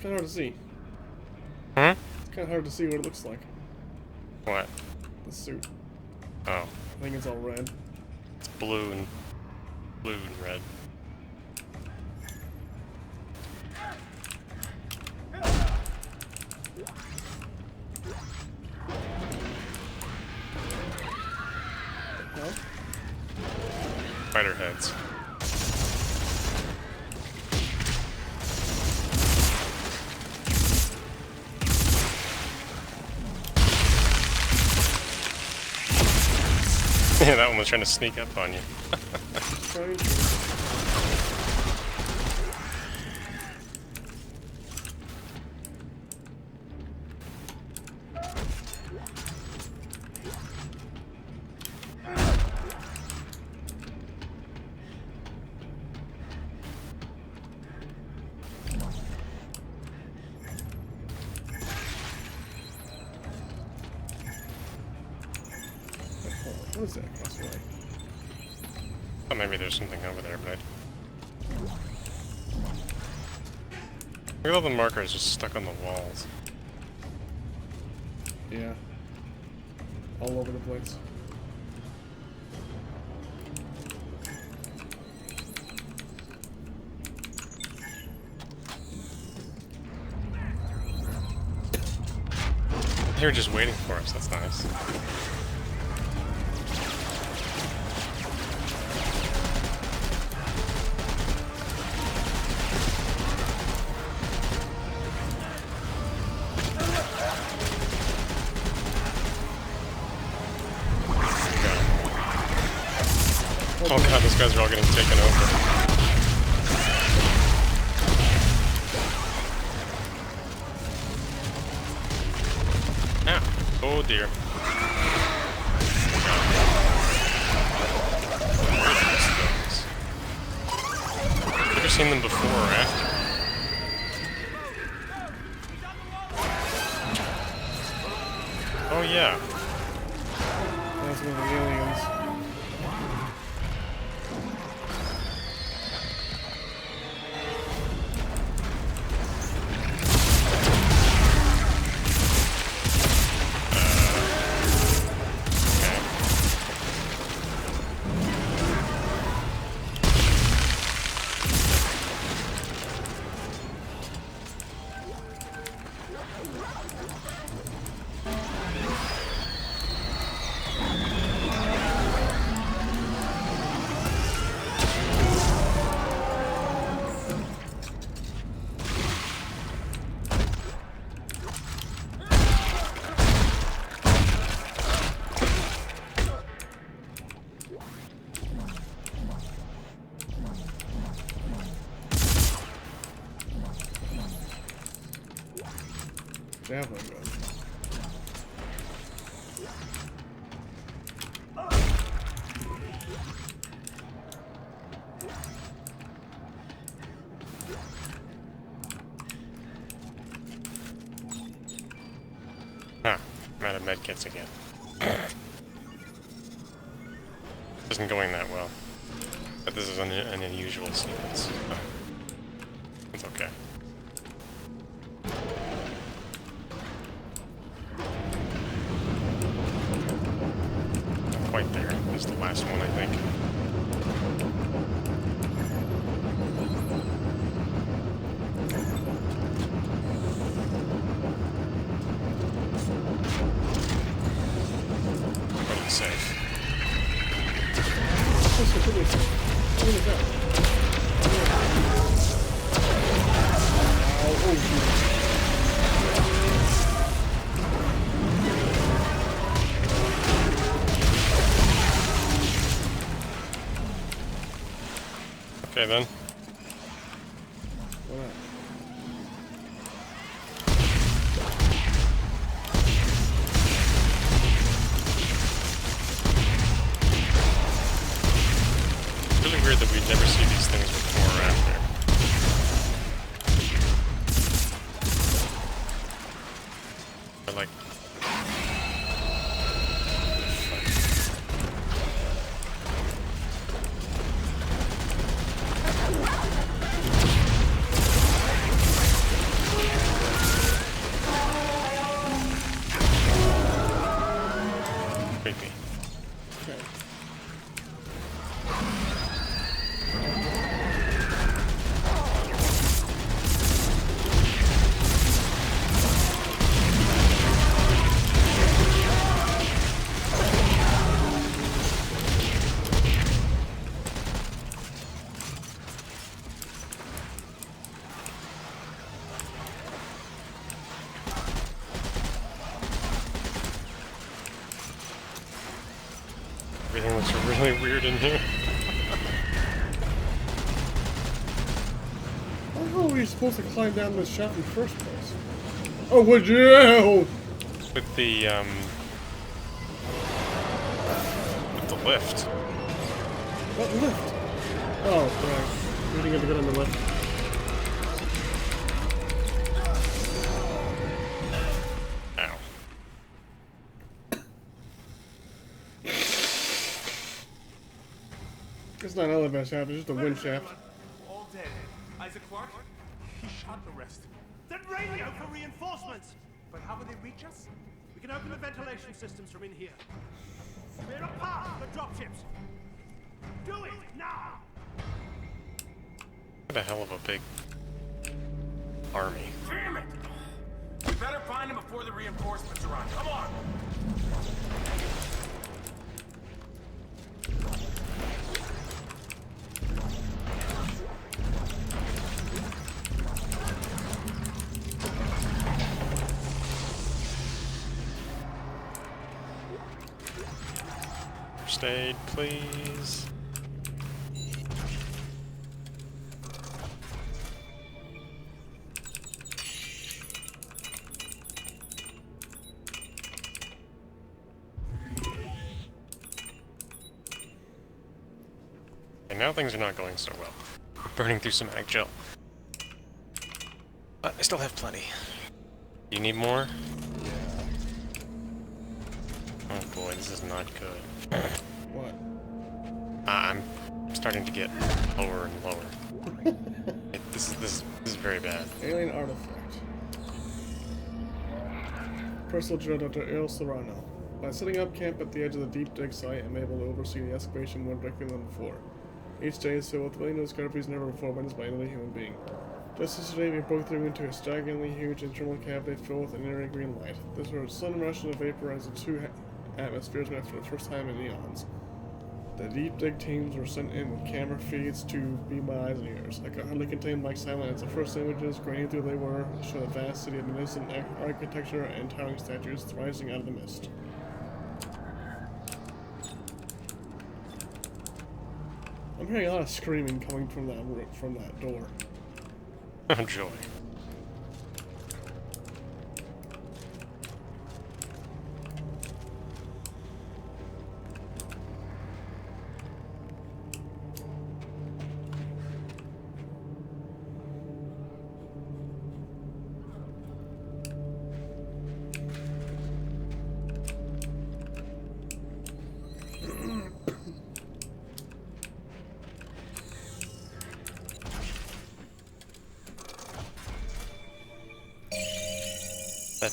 kind of hard to see. Hmm? It's kind of hard to see what it looks like. What? The suit. Oh. I think it's all red. It's blue and red. Huh? Spider heads. Yeah, that one was trying to sneak up on you. Trying to. What is that across the way? Oh, maybe there's something over there, but look at all the markers just stuck on the walls. Yeah. All over the place. They're just waiting for us, that's nice. Oh god, those guys are all getting taken over. Ah, oh dear. Never seen them before or after. Oh yeah. That's one of the aliens. Javelin gun. Ah, I'm out of medkits again. Isn't going that well. But this is an unusual sequence. It's okay. Not quite there. This is the last one, I think. Pretty safe. Okay then. Really weird that we'd never see these things before or after. But like... really weird in here. How are we supposed to climb down this shaft in the first place? Oh, would you? With the lift. What lift? Oh, right. We didn't get to get on the lift. Ow. It's not an elevator shaft, it's just a wind shaft. All dead. Isaac Clarke? He shot the rest. Then radio for reinforcements! But how will they reach us? We can open the ventilation systems from in here. Clear a path for dropships. Do it now! What a hell of a big army. Damn it! We better find him before the reinforcements arrive. Come on! First aid, please. And now things are not going so well. Burning through some ag gel. But I still have plenty. You need more? Oh boy, this is not good. What? I'm starting to get lower and lower. This is very bad. Alien artifact. Personal journal Dr. Earl Serrano. By setting up camp at the edge of the deep dig site, I'm able to oversee the excavation more directly than before. Each day is filled with million discoveries never before witnessed by any human being. Just yesterday, we broke through into a staggeringly huge internal cavity filled with an inner green light. This was a sudden rush of vapor as the two atmospheres met for the first time in eons. The deep dig teams were sent in with camera feeds to be my eyes and ears. I could hardly contain my silence. The first images, grainy though they were, showed a vast city of magnificent architecture and towering statues rising out of the mist. I'm hearing a lot of screaming coming from that door. Oh joy.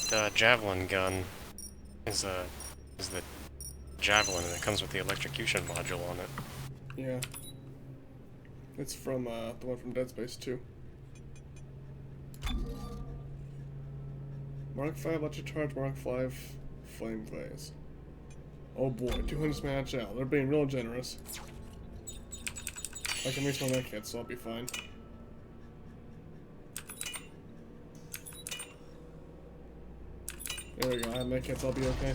That javelin gun is the javelin, and it comes with the electrocution module on it. Yeah. It's from the one from Dead Space 2. Mark 5 electric charge, Mark 5 flame blaze. Oh boy, 200 match out. They're being real generous. I can reach my med kit, so I'll be fine. There we go, I have med kits, I'll be okay.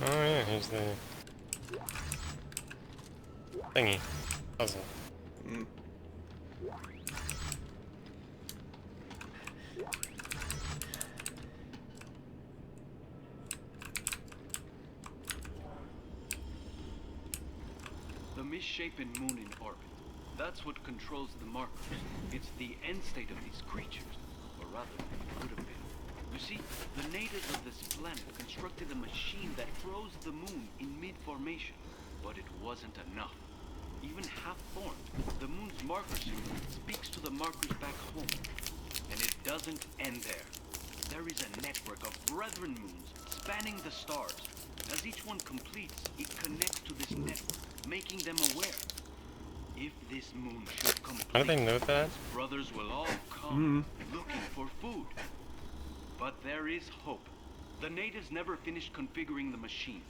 Oh yeah, here's the thingy. Puzzle. Mm. The misshapen moon in orbit. That's what controls the markers. It's the end state of these creatures. Or rather, it could have been. You see, the natives of this planet constructed a machine that froze the moon in mid-formation. But it wasn't enough. Even half-formed, the moon's marker signal speaks to the markers back home. And it doesn't end there. There is a network of brethren moons spanning the stars. As each one completes, it connects to this network, making them aware. If this moon should complete, How do they know that? its brothers will all come looking for food. But there is hope. The natives never finished configuring the machine.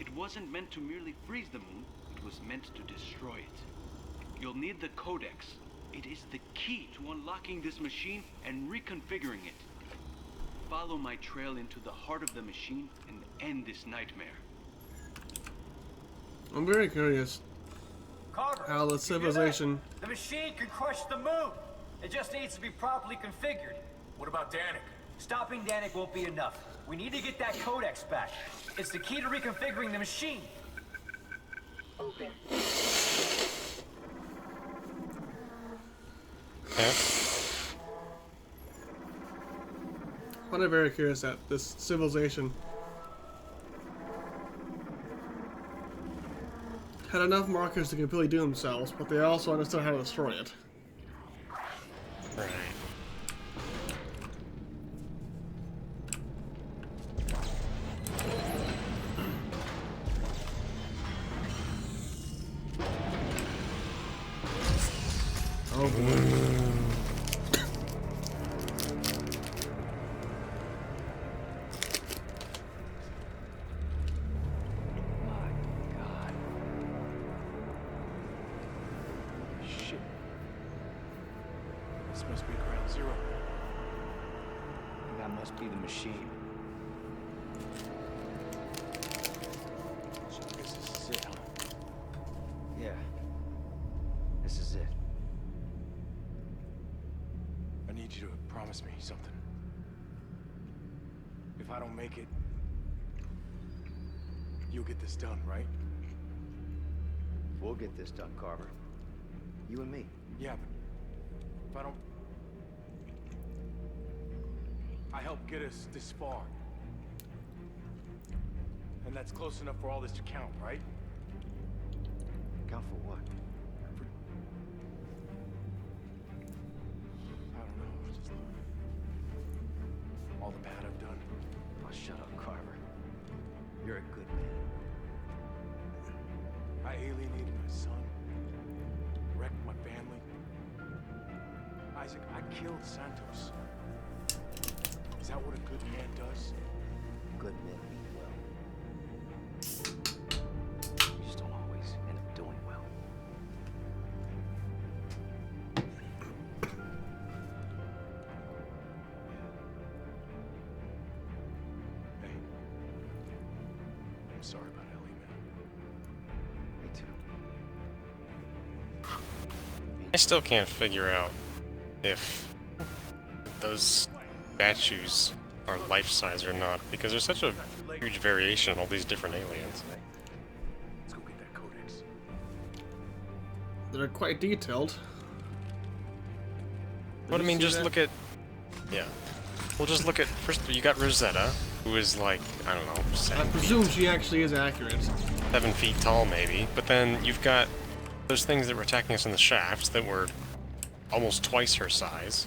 It wasn't meant to merely freeze the moon, it was meant to destroy it. You'll need the Codex. It is the key to unlocking this machine and reconfiguring it. Follow my trail into the heart of the machine and end this nightmare. I'm very curious Carver, how the civilization. the machine can crush the moon. It just needs to be properly configured. What about Danik? Stopping Danik won't be enough. We need to get that Codex back. It's the key to reconfiguring the machine. Yeah. I'm very curious that this civilization had enough markers to completely do themselves, but they also understood how to destroy it. Right. Oh boy. Shit. This must be ground zero. That must be the machine. So I guess this is it, huh? Yeah. This is it. I need you to promise me something. If I don't make it, you'll get this done, right? We'll get this done, Carver. You and me. Yeah, but if I don't... I helped get us this far. And that's close enough for all this to count, right? Count for what? I don't know, just... all the bad I've done. Oh, shut up, Carver. You're a good man. I alienated my son. Wrecked my family. Isaac, I killed Santos. Is that what a good man does? Good men mean well. You just don't always end up doing well. Hey. I'm sorry about Ellie, man. Me too. I still can't figure out if those statues are life-size or not, because there's such a huge variation in all these different aliens. Let's go get that Codex. They're quite detailed. But I you mean, see just that? look at... Yeah. Well, just look at... First, you got Rosetta, who is like, I don't know, I 7 presume she actually is accurate. feet tall, maybe. But then you've got those things that were attacking us in the shafts that were almost twice her size.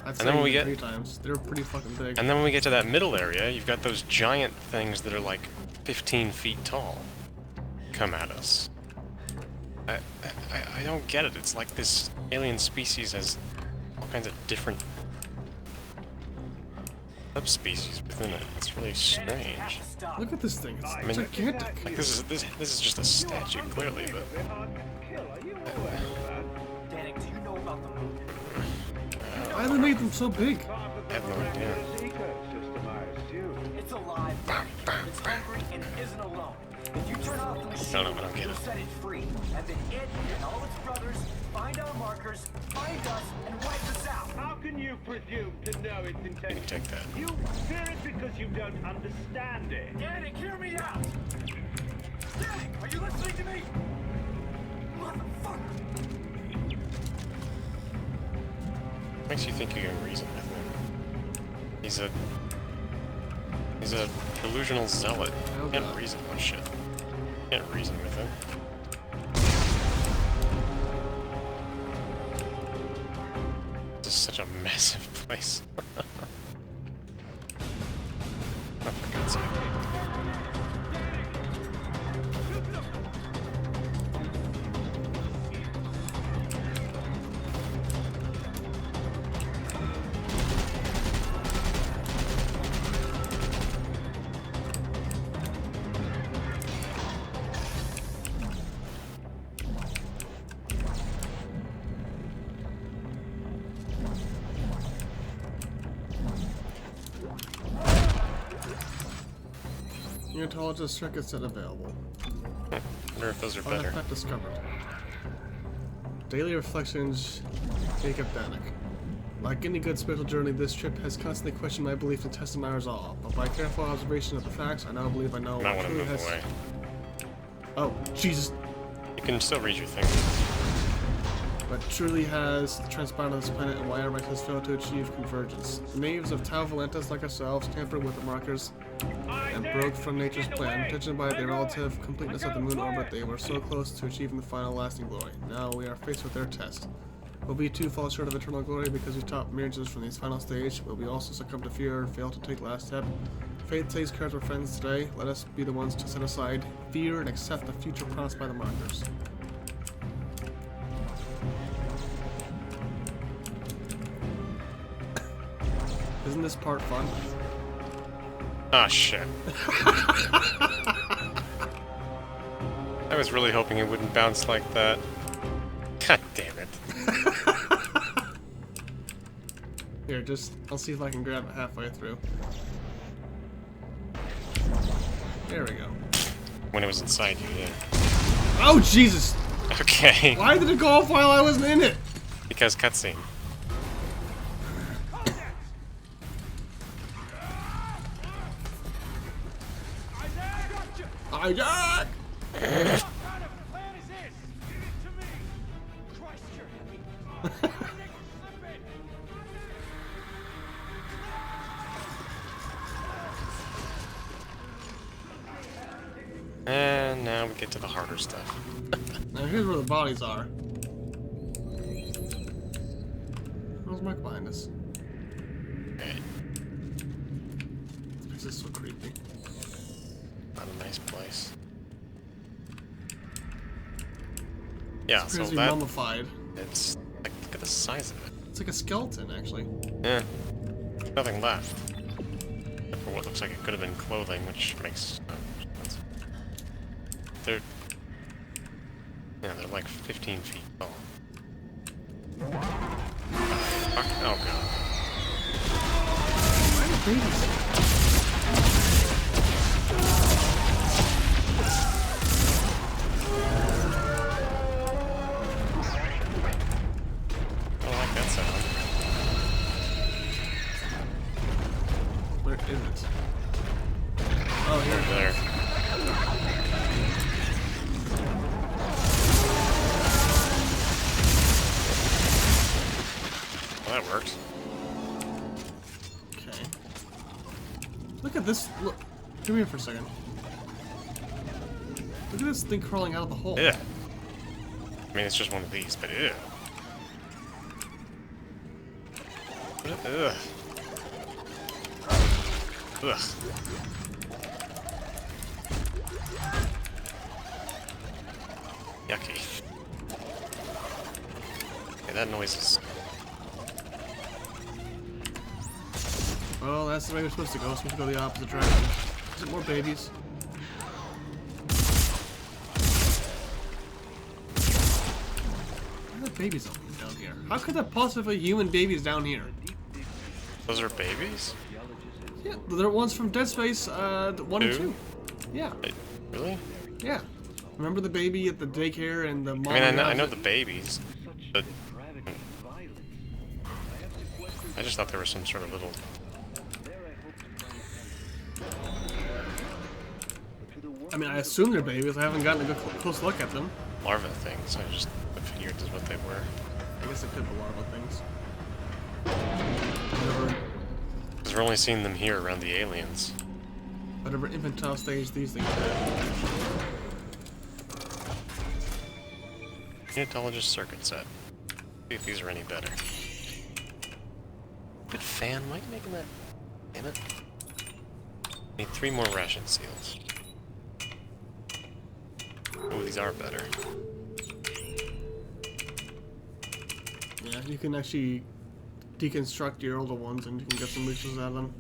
I'd And then when we get- 3 times. They're pretty fucking big. And then when we get to that middle area, you've got those giant things that are like 15 feet tall come at us. I don't get it. It's like this alien species has all kinds of different subspecies within it. It's really strange. Look at this thing. It's mean, gigantic. Like this is just a statue, clearly, but Danik, do you know about the moon? Why do they make them so big? I have no idea. It's alive. It's hungry and it isn't alone. If you turn off the machine, I don't get you'll it. set it free. And then it and all its brothers find our markers, find us, and wipe us out. How can you presume to know its You can intention? take that. You fear it because you don't understand it. Danik, hear me out! Danik, are you listening to me? Motherfucker! Makes you think you can reason with him. He's a delusional zealot. Oh, Can't God. reason with shit. Can't reason with him. This is such a massive place. Oh, for God's sake. Unitologist circuit set available. I wonder if those are better. Artifact discovered. Daily reflections, Jacob Danik. Like any good spiritual journey, this trip has constantly questioned my belief and tested my resolve. But by careful observation of the facts, I now believe I know I what want to truly move has. away. Oh, Jesus! You can still read your thing. What truly has transpired on this planet and why our race has failed to achieve convergence. The natives of Tau Valentis, like ourselves, tampered with the markers and broke from nature's plan. Judging by the relative completeness of the moon orbit, they were so close to achieving the final lasting glory. Now we are faced with their test. Will we too fall short of eternal glory because we top miracles from this final stage? Will we also succumb to fear and fail to take the last step? Fate takes care of our friends today. Let us be the ones to set aside fear and accept the future promised by the markers. Isn't this part fun? Ah, shit. I was really hoping it wouldn't bounce like that. God damn it. Here, I'll see if I can grab it halfway through. There we go. When it was inside you, yeah. Oh, Jesus! Okay. Why did it go off while I wasn't in it? Because cutscene. Isaac! What kind of plan is this? Give it to me! Christ, you're heavy! Slip it! And now we get to the harder stuff. Now here's where the bodies are. Where's Mark behind us? Okay. This place is so creepy. Not a nice place. Yeah, It's so crazy that... mummified. It's... Like, look at the size of it. It's like a skeleton, actually. Yeah. Nothing left. Except for what looks like it could have been clothing, which makes no sense. They're... Yeah, they're like 15 feet tall. Fuck. Oh god. Why are the babies? I don't like that sound. Where is it? Oh, here Over there. Well, that worked. Okay. Look at this. Look. Come here for a second. Look at this thing crawling out of the hole. Yeah. I mean, it's just one of these, but ew. Ugh. Ugh. Yucky. Okay, that noise is... Well, that's the way we're supposed to go. We're supposed to go the opposite direction. Is it more babies? Why are the babies down here? How could there possibly human babies down here? Those are babies? Yeah, they're ones from Dead Space 1 and 2. Yeah, Wait, really? yeah. Remember the baby at the daycare and the mom? I mean, I and know the babies, but... I just thought there was some sort of little... I mean, I assume they're babies. I haven't gotten a good close look at them. larva things. I just figured that's what they were. I guess they could be larva things. Whatever, Because we're only seeing them here around the aliens. whatever infantile stage these things have. Unitologist circuit set. See if these are any better. Good fan, why are you making that? Damn it. Need 3 more ration seals. Oh, these are better. Yeah, you can actually deconstruct your older ones and you can get some resources out of them.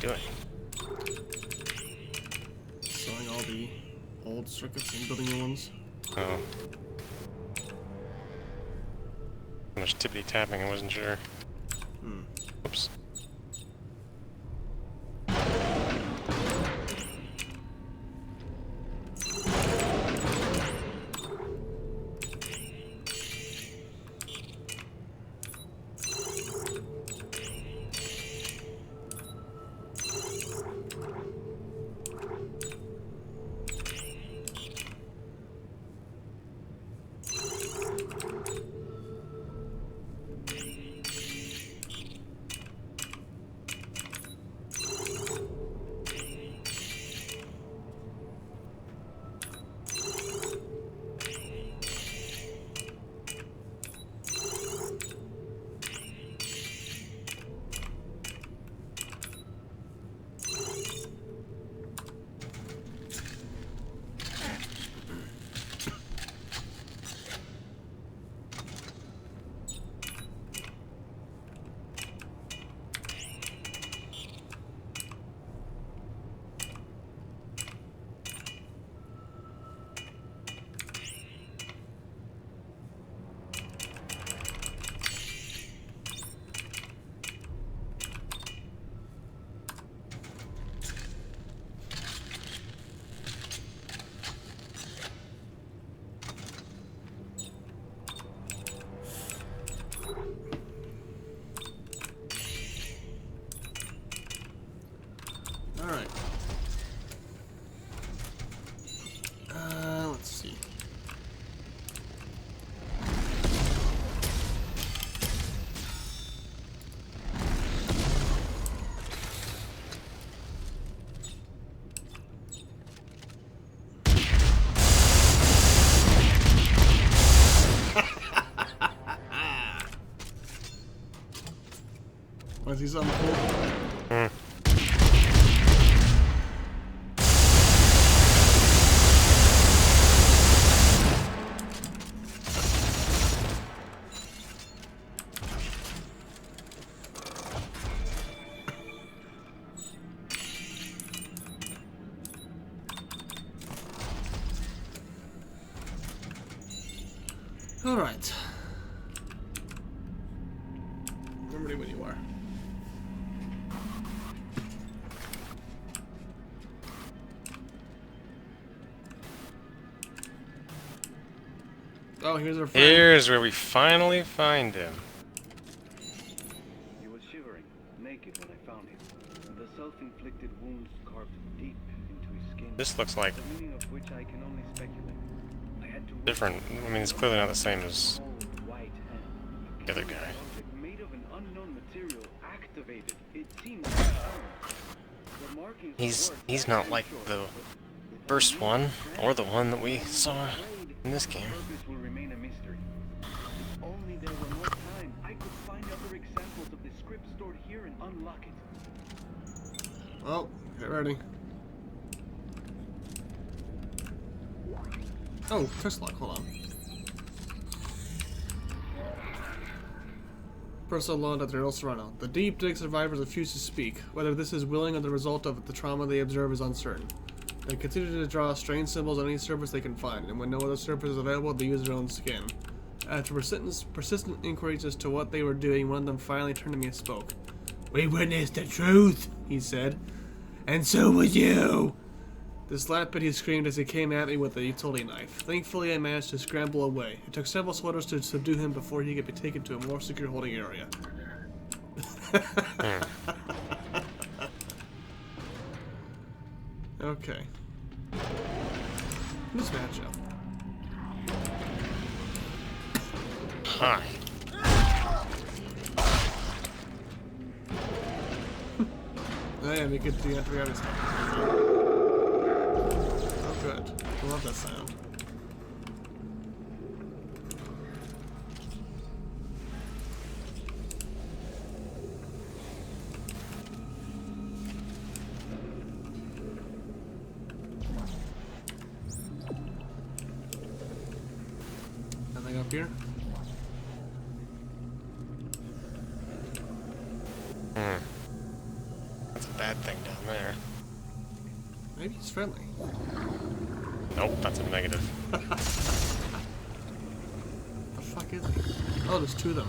Doing? Selling all the old circuits and building new ones. Oh. How much tippity tapping, I wasn't sure. Oops. Alright. Let's see. Want to see something cool? All right. I'm ready when you are. Oh, here's our friend. Here's where we finally find him. He was shivering, naked when I found him. The self-inflicted wounds carved deep into his skin. This looks like The meaning of which I can only speculate. I had to different. I mean, it's clearly not the same as cold white hand. the other guy. Object faded. It seems the markings He's not like the first one or the one that we saw in this game. purpose will remain a mystery. If only there were more time, I could find other examples of the script stored here and unlock it. Well, get ready. Oh, test lock, hold on. Personal loan at their Serrano. The deep dig survivors refuse to speak. Whether this is willing or the result of the trauma they observe is uncertain. They continue to draw strange symbols on any surface they can find, and when no other surface is available, they use their own skin. After persistent inquiries as to what they were doing, one of them finally turned to me and spoke. "We witnessed the truth," he said. "And so would you!" This last bit he screamed as he came at me with a utility knife. Thankfully, I managed to scramble away. It took several sweaters to subdue him before he could be taken to a more secure holding area. Okay. This matchup. Hi. Oh yeah, we could do that for other stuff. Oh good. I love that sound. Nothing up here? That's a bad thing down there. Maybe he's friendly. Nope, that's a negative. The fuck is he? Oh, there's two of them.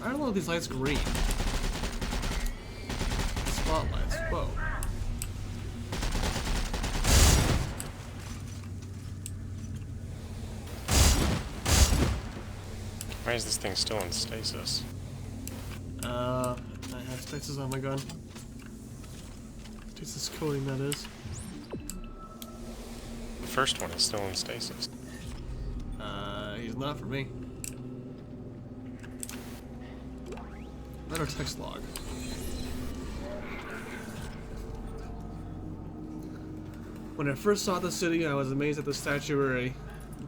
I don't know if these lights green. Spotlights. Whoa. Why is this thing still in stasis? I have stasis on my gun. Stasis coating, that is. The first one is still in stasis. He's not for me. Letter text log. When I first saw the city, I was amazed at the statuary.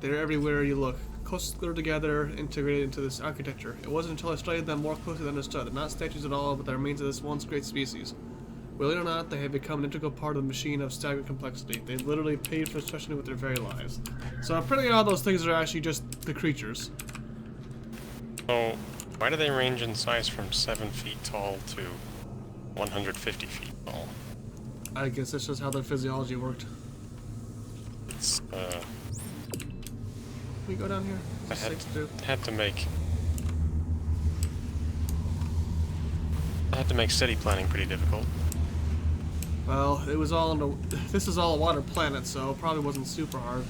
They're everywhere you look. Closely together, integrated into this architecture. It wasn't until I studied them more closely that I understood. They're not statues at all, but the remains of this once great species. Willing or not, they have become an integral part of the machine of staggering complexity. They literally paid for destruction with their very lives. So apparently all those things are actually just the creatures. So, why do they range in size from 7 feet tall to 150 feet tall? I guess that's just how their physiology worked. It's, Can we go down here? I Is it safe to do? had to make city planning pretty difficult. Well, it was all in the. This is all a water planet, so it probably wasn't super hard.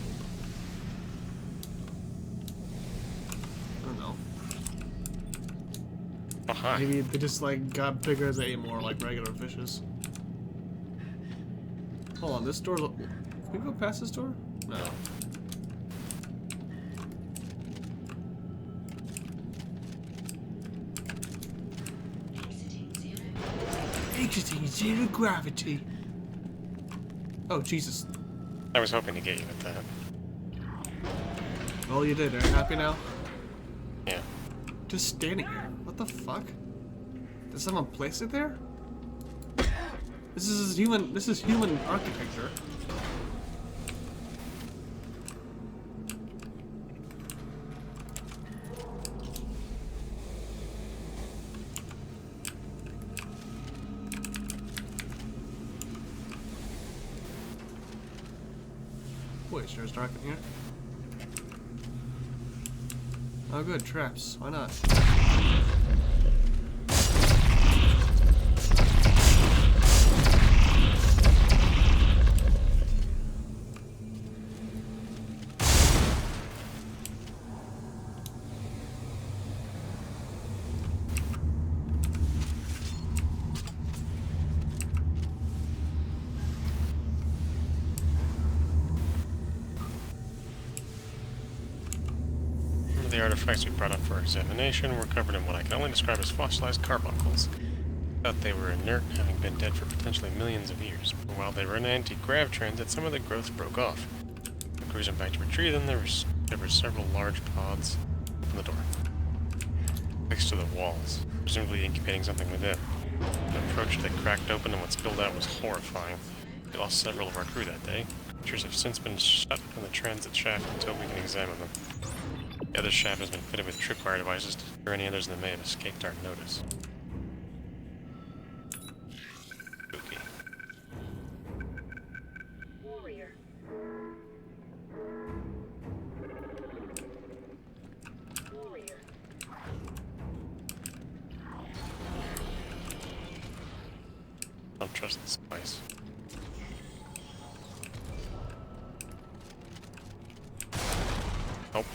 I don't know. Oh, hi. Maybe they just like got bigger as they ate more, like regular fishes. Hold on, this door's. Can we go past this door? No. Exiting zero gravity. Oh Jesus! I was hoping to get you with that. Well, you did. Are you happy now? Yeah. Just standing here. What the fuck? Did someone place it there? This is human. This is human architecture. Boy, sure is dark in here. Oh good, traps. Why not? the artifacts we brought up for examination were covered in what I can only describe as fossilized carbuncles. Thought they were inert, having been dead for potentially millions of years. But while they were in anti-grav transit, some of the growth broke off. When cruising back to retrieve them, there were several large pods. Open the door. Next to the walls, presumably incubating something within. The approach they cracked open and what spilled out was horrifying. We lost several of our crew that day. Creatures have since been shut in the transit shaft until we can examine them. The other shaft has been fitted with tripwire devices to deter any others that may have escaped our notice. Spooky. Warrior. Warrior. Don't trust the spice. Nope.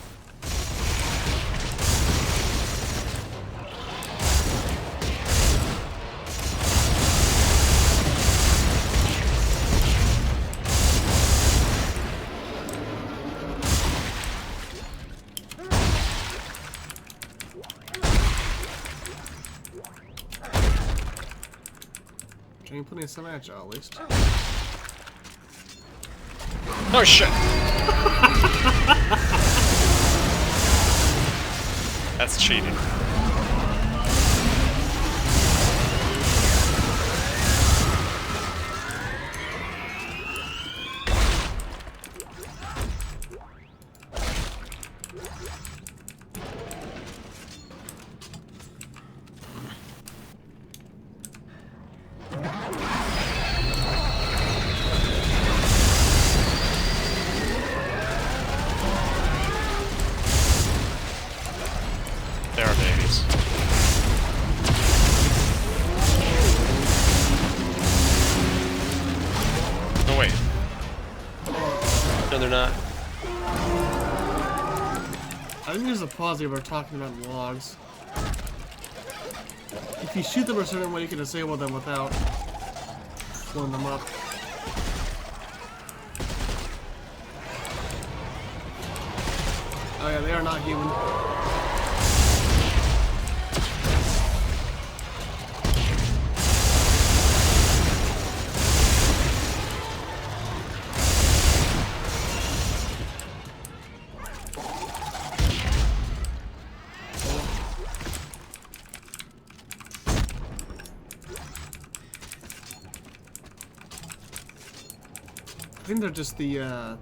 Getting plenty of agile at least. Oh shit! That's cheating. There are babies. No, wait. No, they're not. I think there's a pause here. We're talking about logs. If you shoot them a certain way, you can disable them without blowing them up. Oh yeah, they are not human. I think they're just the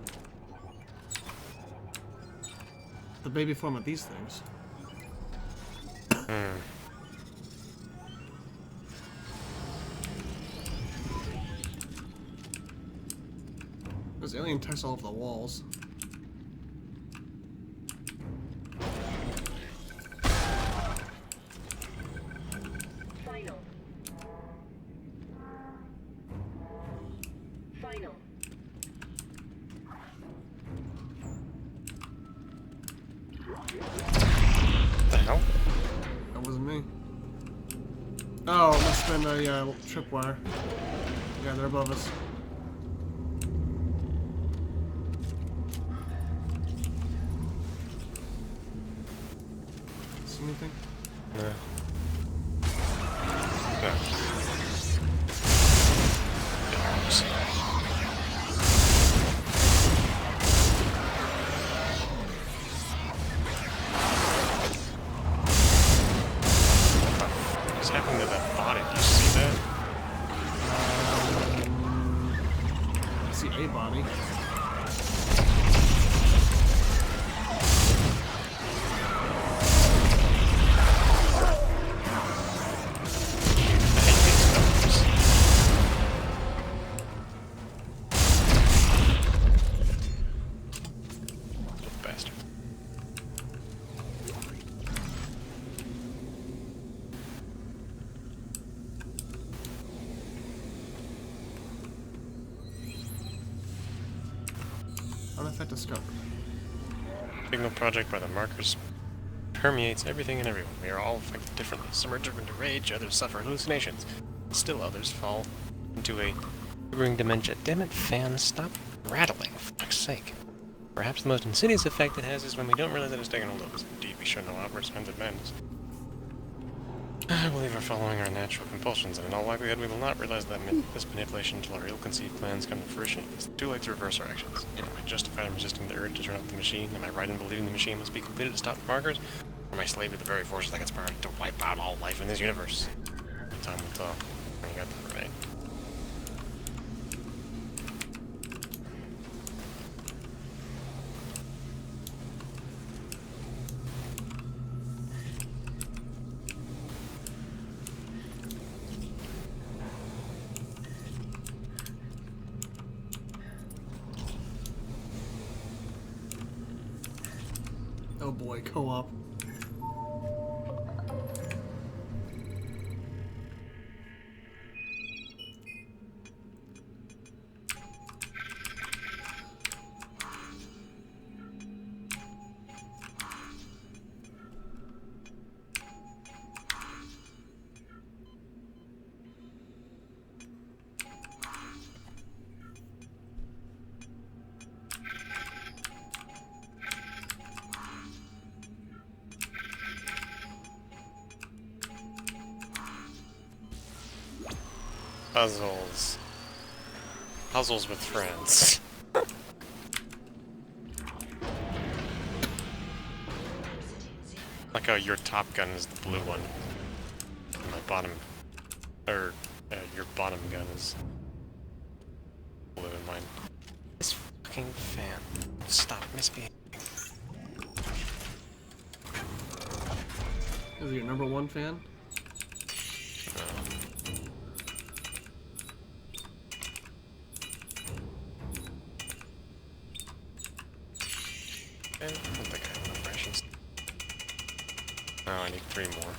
baby form of these things. There's alien text all over the walls. Final. Final. What the hell? That wasn't me. Oh, it must have been a tripwire. Yeah, they're above us. See anything? No. No. Dogs. What's happening to that body? Do you see that? I see a body. I hate these numbers. Little bastard. Artifact discovered. Signal project by the markers permeates everything and everyone. We are all affected differently. Some are driven to rage, others suffer hallucinations. Still others fall into a quivering dementia. Damn it, fan, stop rattling, for fuck's sake. Perhaps the most insidious effect it has is when we don't realize that it's taking hold of us. Indeed, we show no outward signs of madness. I believe we're following our natural compulsions, and in all likelihood we will not realize that this manipulation until our ill-conceived plans come to fruition. It's too late to reverse our actions. Am I justified in resisting the urge to turn off the machine? Am I right in believing the machine must be completed to stop the markers? Or am I slave to the very forces that conspire to wipe out all life in this universe? Time will tell. You got that right. Oh boy, co-op. Puzzles. Puzzles with friends. Like how your Top Gun is the blue one. And my bottom... Or, your bottom gun is... blue and mine. This fucking fan. Stop misbehaving. Is it your #1 fan? I don't think I have enough rations. No, I need 3 more.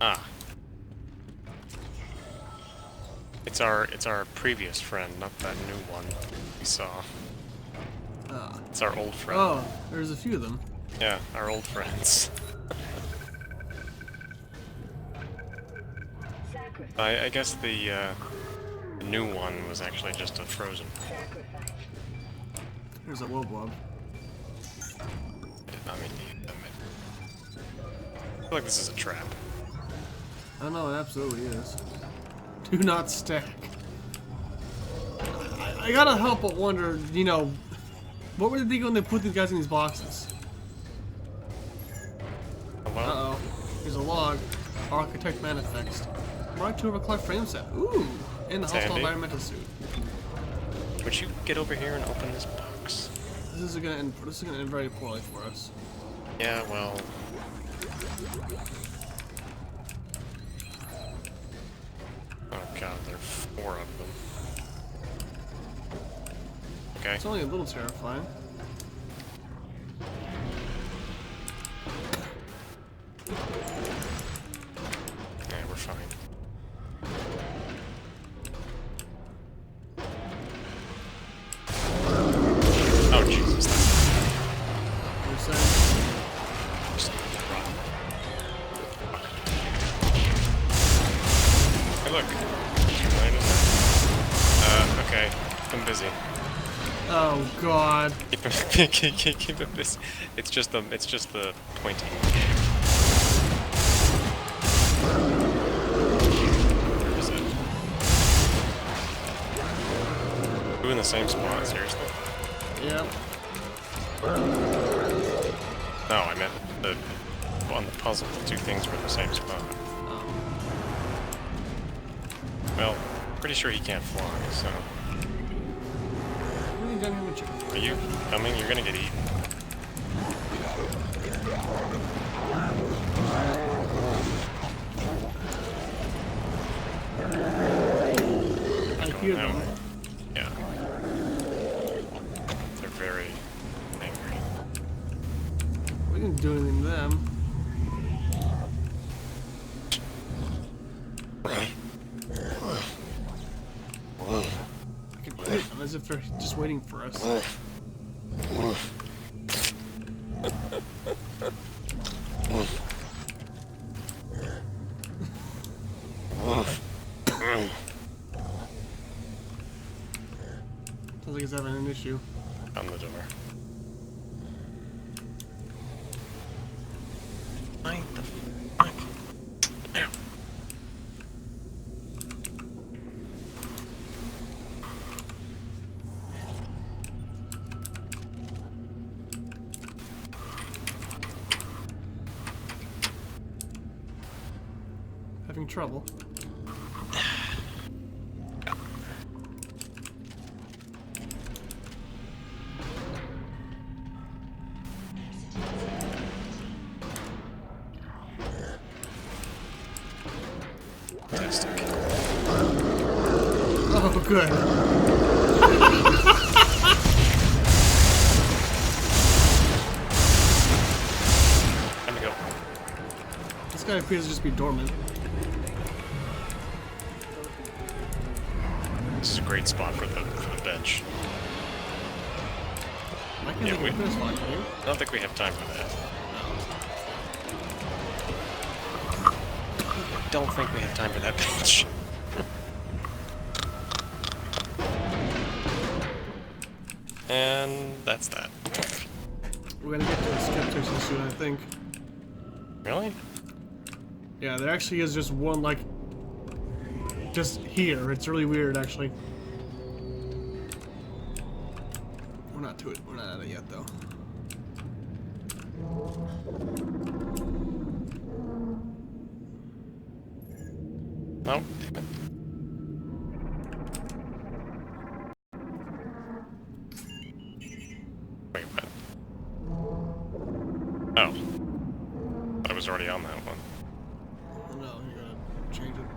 Ah. It's our previous friend, not that new one we saw. It's our old friend. Oh, there's a few of them. Yeah, our old friends. I guess the new one was actually just a frozen. There's a Woblob. I did not mean to use them. I feel like this is a trap. I know, it absolutely is. Do not stack. I gotta help but wonder, you know, what were they thinking when they put these guys in these boxes? Hello? Uh-oh. Here's a log. Architect manifest. Mark 2 of a Clark frame set. Ooh! And the hostile handy. environmental suit. Would you get over here and open this box? This is gonna end very poorly for us. Yeah, well... Oh god, there are 4 of them. Okay. It's only a little terrifying. Yeah, we're fine. Oh Jesus. What are you saying? Hey look. Okay. I'm busy. Oh god. Keep it busy. It's just the pointing game. Where is it? Who in the same spot, seriously? Yep. No, I meant on the puzzle, the 2 things were in the same spot. Oh. Well, pretty sure he can't fly, so... What are you done here with chicken? Are you coming? You're gonna get eaten. I hear No. them. Yeah. They're very angry. We didn't do anything to them. I can hit them as if they're just waiting for us. issue. On the door. What the fuck? Ow. Having trouble. Fantastic. Oh, good. Time to go. This guy appears to just be dormant. This is a great spot for the bench. I can't Yeah, think of this one, can you? I don't think we have time for that. I don't think we have time for that bench. And that's that. We're gonna get to a skip station soon, I think. Really? Yeah, there actually is just one, like, just here. It's really weird, actually. We're not to it. We're not at it yet, though. No, damn it. Wait, what? Oh. I was already on that one. Oh, no, you gotta change it.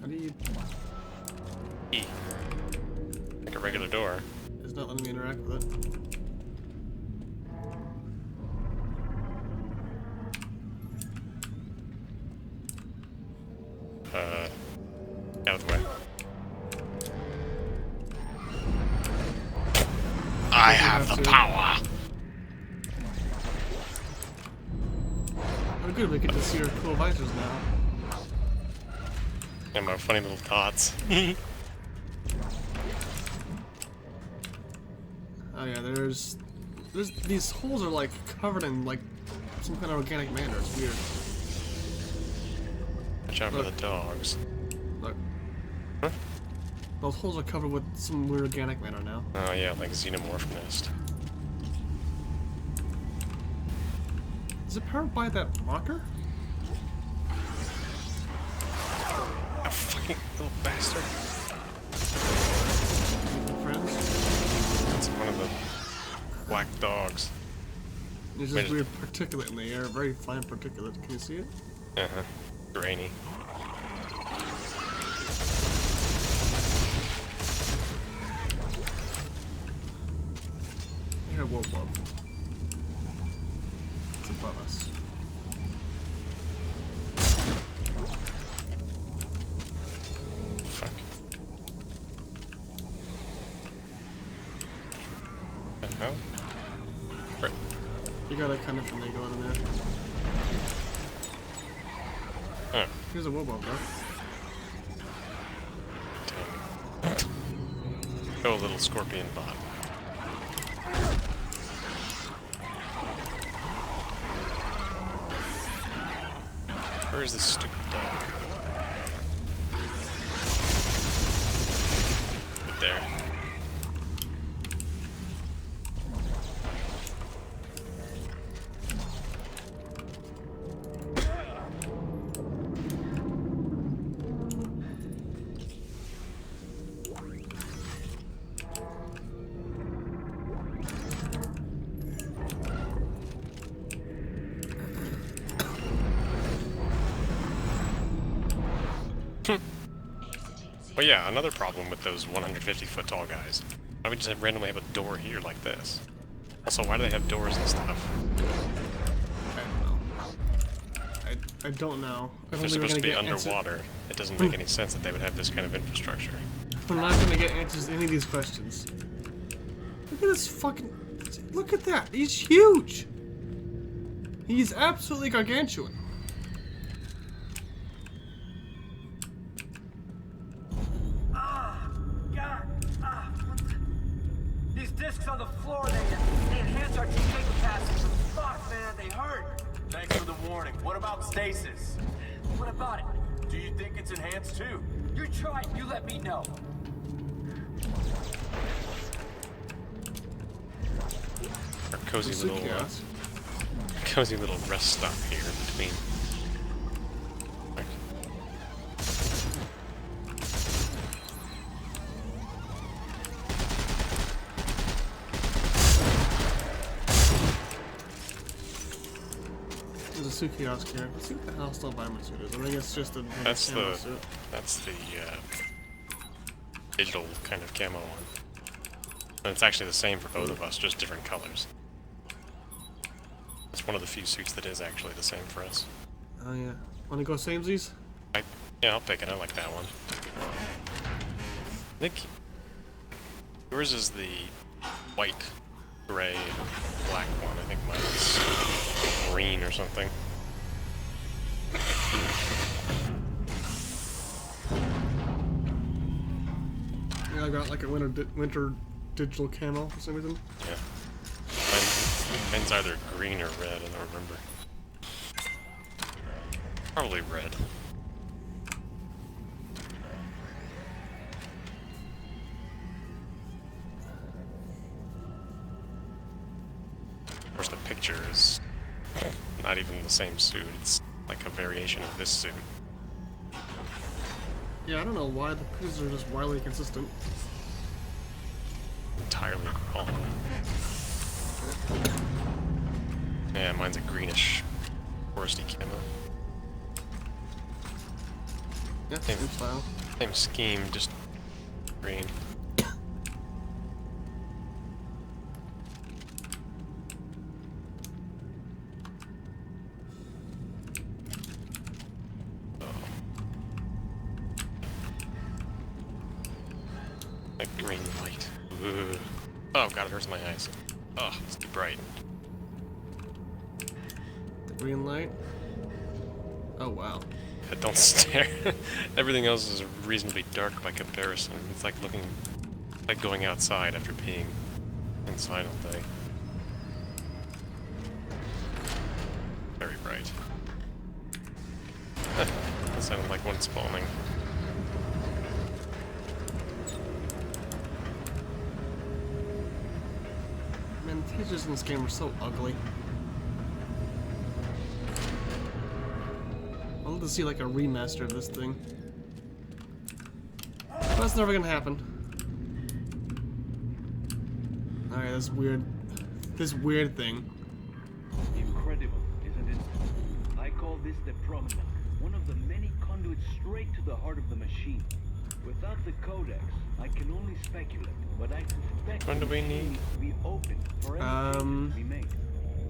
How do you... E. Like a regular door. It's not letting me interact with it. Out of the way. I have the power! Oh, good, we get to see our cool visors now. And my funny little tots. Oh yeah, there's these holes are like covered in like some kind of organic matter. It's weird. Watch out for the dogs. Look. Huh? Those holes are covered with some weird organic matter now. Oh yeah, like xenomorph nest. Is it powered by that rocker? A fucking little bastard. Friends? That's one of the black dogs. There's Wait, this weird particulate in the air, very fine particulate. Can you see it? Uh-huh. Grainy. Yeah, whoa, whoa. It's above us. Fuck. Oh. Right. You gotta kind of finagle in there. Huh. Here's a wobble, bro. Oh, little scorpion bot. Where is this stupid dog? Right there. Well, yeah, another problem with those 150-foot tall guys. Why don't we just randomly have a door here like this? Also, why do they have doors and stuff? I don't know. If they're supposed to be underwater, it doesn't make any sense that they would have this kind of infrastructure. We're not gonna get answers to any of these questions. Look at this fucking... Look at that! He's huge! He's absolutely gargantuan. discs on the floor, they enhance our TK capacity. Fuck, man, they hurt. Thanks for the warning. What about stasis? What about it? Do you think it's enhanced too? You try it, you let me know. Our cozy little, Sukias. cozy little rest stop here in between. There's a suit kiosk here. Let's see what the hell style biomet suit is. I think it's just a That's camo the suit. Digital kind of camo one. And it's actually the same for both of us, just different colors. It's one of the few suits that is actually the same for us. Oh yeah. Wanna go samesies? Yeah, I'll pick it. I like that one. I think yours is the white, gray, black one. I think mine's green or something. Yeah, I got like a winter digital camo for some reason. Yeah. Mine's either green or red, I don't remember. Probably red. Of course, the picture is not even the same suit. It's like a variation of this suit. Yeah, I don't know why the pictures are just wildly consistent. Entirely wrong. Yeah, mine's a greenish foresty camo. Yeah, same style. Same scheme, just green. A green light. Ugh. Oh god, it hurts my eyes. Oh, it's too bright. The green light. Oh wow. Yeah, don't stare. Everything else is reasonably dark by comparison. It's like going outside after being inside all day. Very bright. That sounded like one spawning. Man, the textures in this game are so ugly. I'd love to see like a remaster of this thing. But that's never gonna happen. Alright, this weird thing. Incredible, isn't it? I call this the promenade, one of the many conduits straight to the heart of the machine. Without the codex, I can only speculate, but I suspect When do we need? to be open for any changes to be made.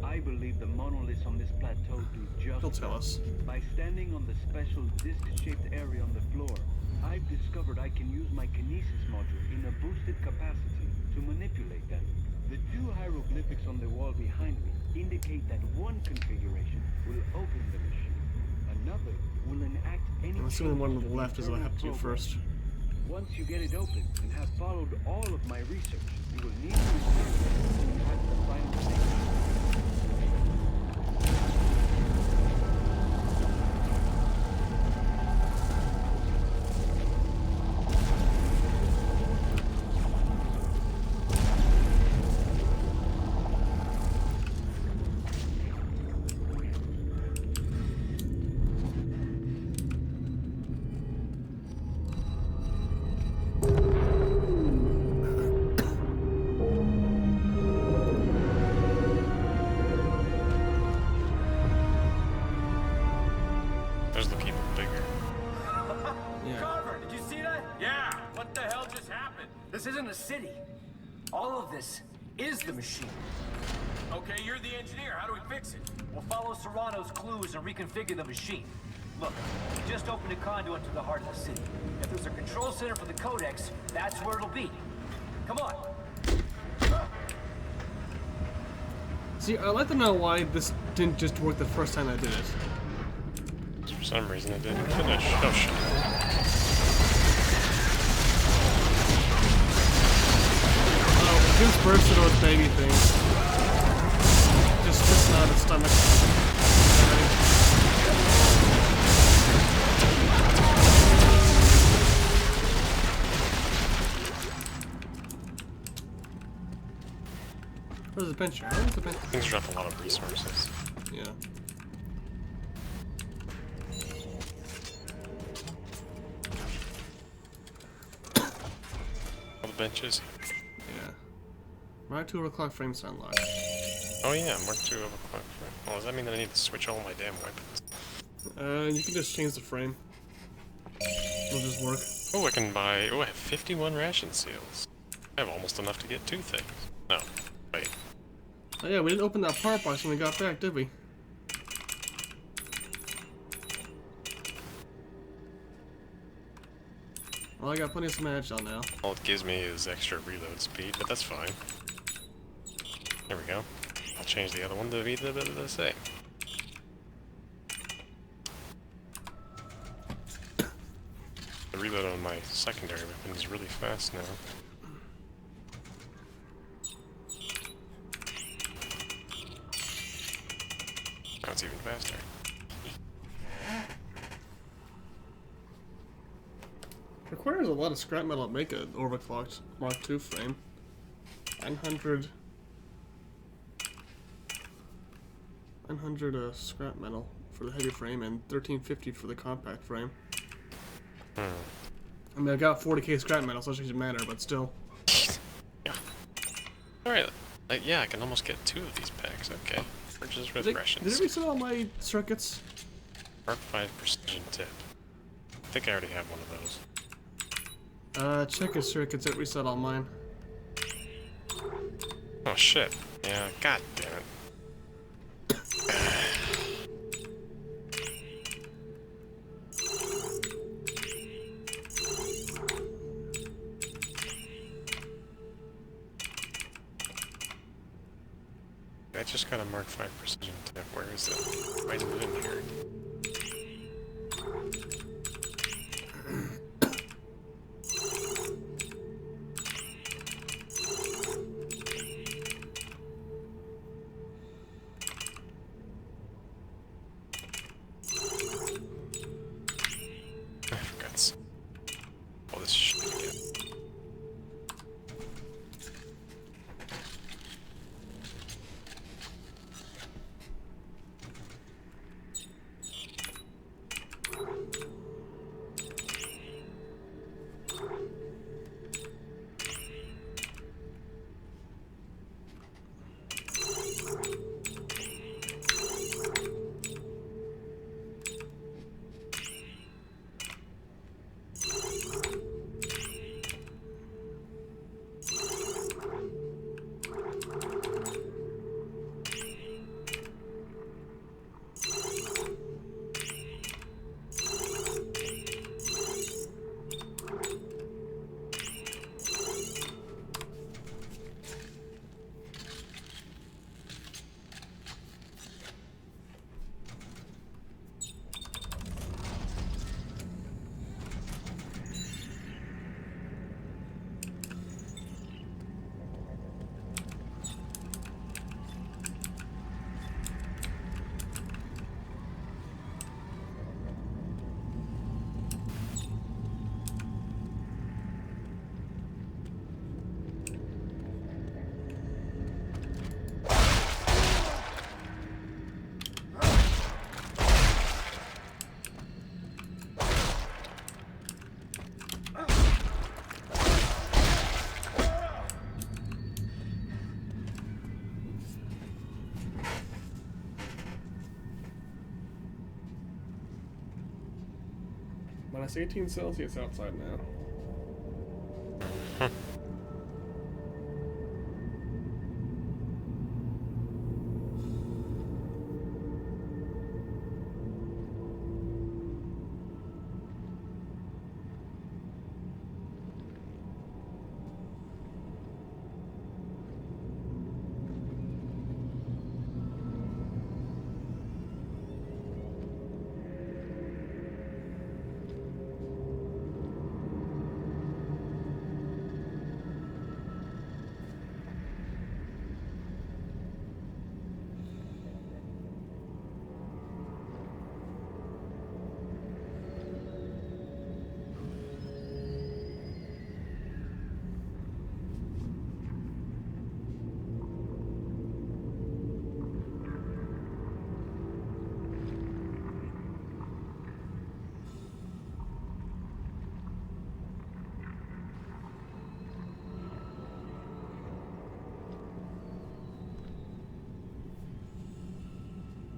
I believe the monoliths on this plateau do just He'll tell that. us. By standing on the special disc-shaped area on the floor, I've discovered I can use my kinesis module in a boosted capacity to manipulate them. The two hieroglyphics on the wall behind me indicate that one configuration will open the machine. Another will enact any I'm assuming the one on changes the to left is what I have to do internal program. first. Once you get it open and have followed all of my research, you will need to have the final stage. Those look even bigger. Yeah. Carver, did you see that? Yeah, what the hell just happened? This isn't a city. All of this is the machine. Okay, you're the engineer. How do we fix it? We'll follow Serrano's clues and reconfigure the machine. Look, we just opened a conduit to the heart of the city. If there's a control center for the Codex, that's where it'll be. Come on. See, I'd like to know why this didn't just work the first time I did it. For some reason it didn't finish. Oh shit. Oh, gives birth to those baby things. Just spits out of its stomach. Where's the bench? Where's the bench? Things drop a lot of resources. Yeah. All the benches. Yeah. Mark 2 overclock frames unlocked. Oh yeah, Mark 2 overclock. Well, does that mean that I need to switch all my damn weapons? You can just change the frame. It'll just work. Oh, I can buy... Oh, I have 51 ration seals. I have almost enough to get 2 things. No. Wait. Oh yeah, we didn't open that power box when we got back, did we? Well, I got plenty of smash on now. All it gives me is extra reload speed, but that's fine. There we go. I'll change the other one to be the same. The reload on my secondary weapon is really fast now. Now it's even faster. Requires a lot of scrap metal to make an overclocked Mark II frame. 900 scrap metal for the heavy frame and 1350 for the compact frame. I mean, I got 40k scrap metal, so it doesn't matter, but still. Yeah. Alright, yeah, I can almost get 2 of these packs, okay. Purchase with rations. Did it reset all my circuits? Mark 5 precision tip. I think I already have one of those. Check his circuits, it reset all mine. Oh shit. Yeah, god damn it. I just got a Mark 5 precision tip. Where is it? Right in here. I forgot all this shit again. Minus 18 Celsius outside now.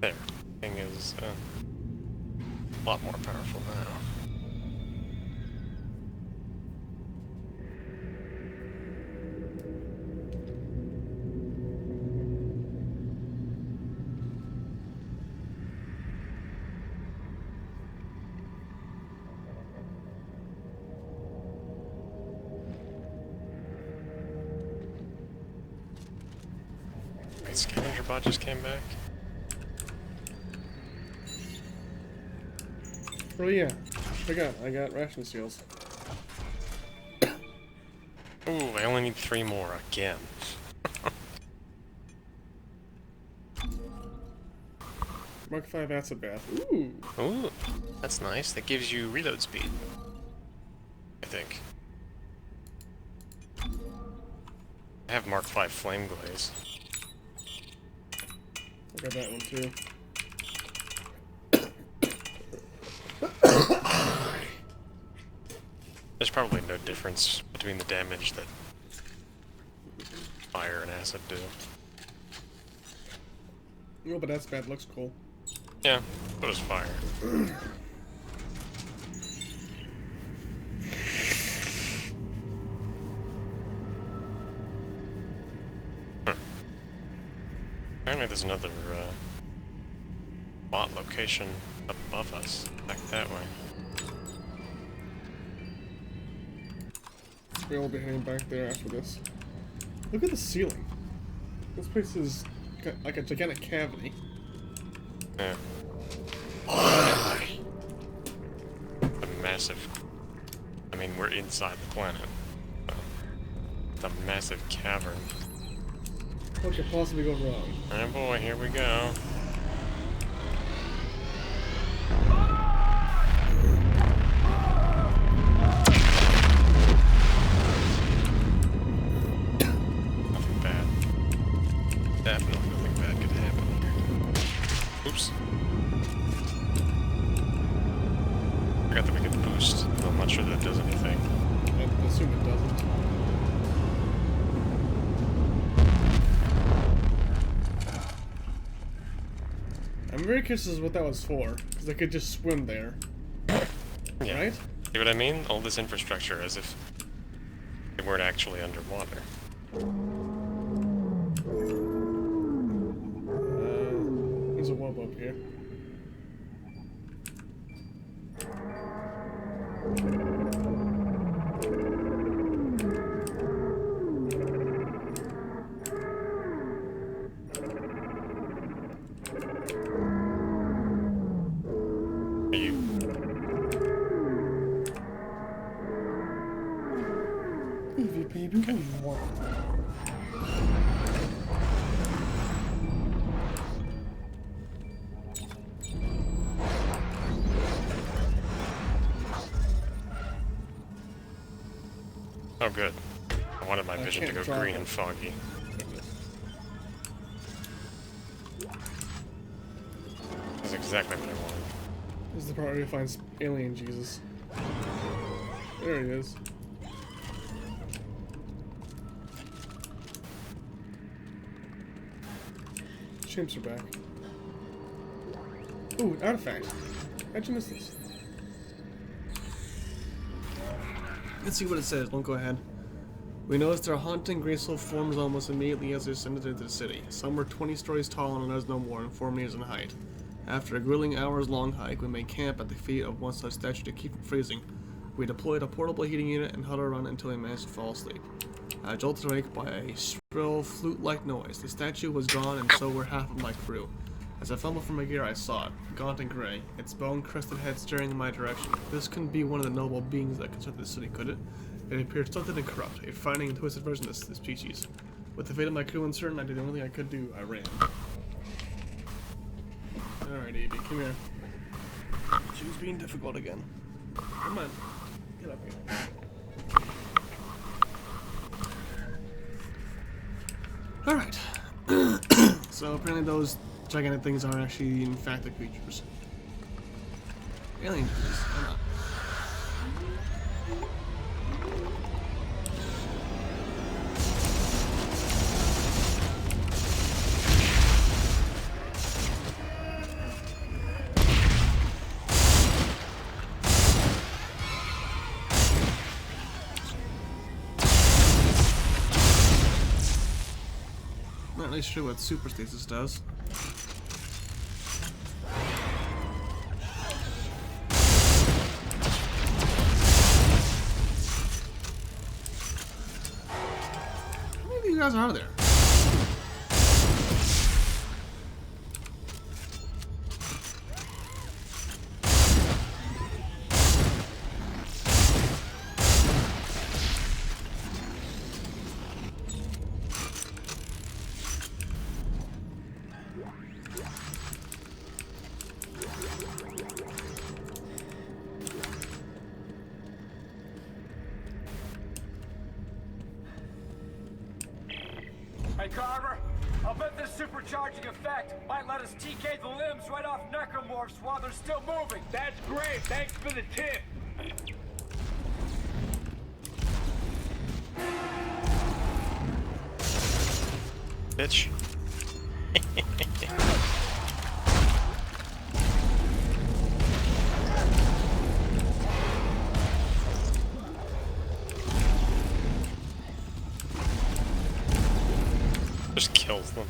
There. Thing is a lot more powerful now. Wait, scavenger bot just came back? Oh yeah, I got ration seals. Ooh, I only need 3 more again. Mark 5 acid bath. Ooh. Ooh, that's nice. That gives you reload speed. I think. I have Mark 5 flame glaze. I got that one too. There's probably no difference between the damage that fire and acid do. No, but that's bad. Looks cool. Yeah, so does fire. Apparently there's another bot location above us, back that way. We will be heading back there after this. Look at the ceiling. This place is like a gigantic cavity. Yeah. A massive... I mean, we're inside the planet. It's a massive cavern. What could possibly go wrong? Oh boy, here we go. Nothing bad. Definitely nothing bad could happen here. Oops. Forgot that we could boost, but I'm not sure that does anything. I assume it doesn't. I'm very curious as to what that was for, because I could just swim there. Yeah. Right? See what I mean? All this infrastructure as if they weren't actually underwater. There's a wub up here. Are you... Evie, baby, what do you want? Oh, good. I wanted my I vision to can't go draw green it. and foggy. That's exactly what I wanted. This is the part where he finds alien Jesus. There he is. Chimps are back. Ooh, an artifact. How'd you miss this? Let's see what it says. Don't go ahead. We noticed their haunting, graceful forms almost immediately as they ascended into the city. Some were 20 stories tall and others no more than 4 meters in height. After a grueling hours-long hike, we made camp at the feet of one such statue to keep from freezing. We deployed a portable heating unit and huddled around until we managed to fall asleep. Jolted awake by a shrill, flute-like noise. The statue was gone, and so were half of my crew. As I fumbled for my gear, I saw it, gaunt and gray, its bone-crested head staring in my direction. This couldn't be one of the noble beings that constructed the city, could it? It appeared stunted and corrupt, a frightening and twisted version of this species. With the fate of my crew uncertain, I did the only thing I could do. I ran. Alright, Evie, come here. She was being difficult again. Come on. Get up here. Alright. So apparently those gigantic things are actually in fact the creatures. Alien creatures. Why not? not really sure what super stasis does. How many of you guys are there? Hey, Carver, I'll bet this supercharging effect might let us TK the limbs right off necromorphs while they're still moving. That's great. Thanks for the tip. Bitch. Just kills them.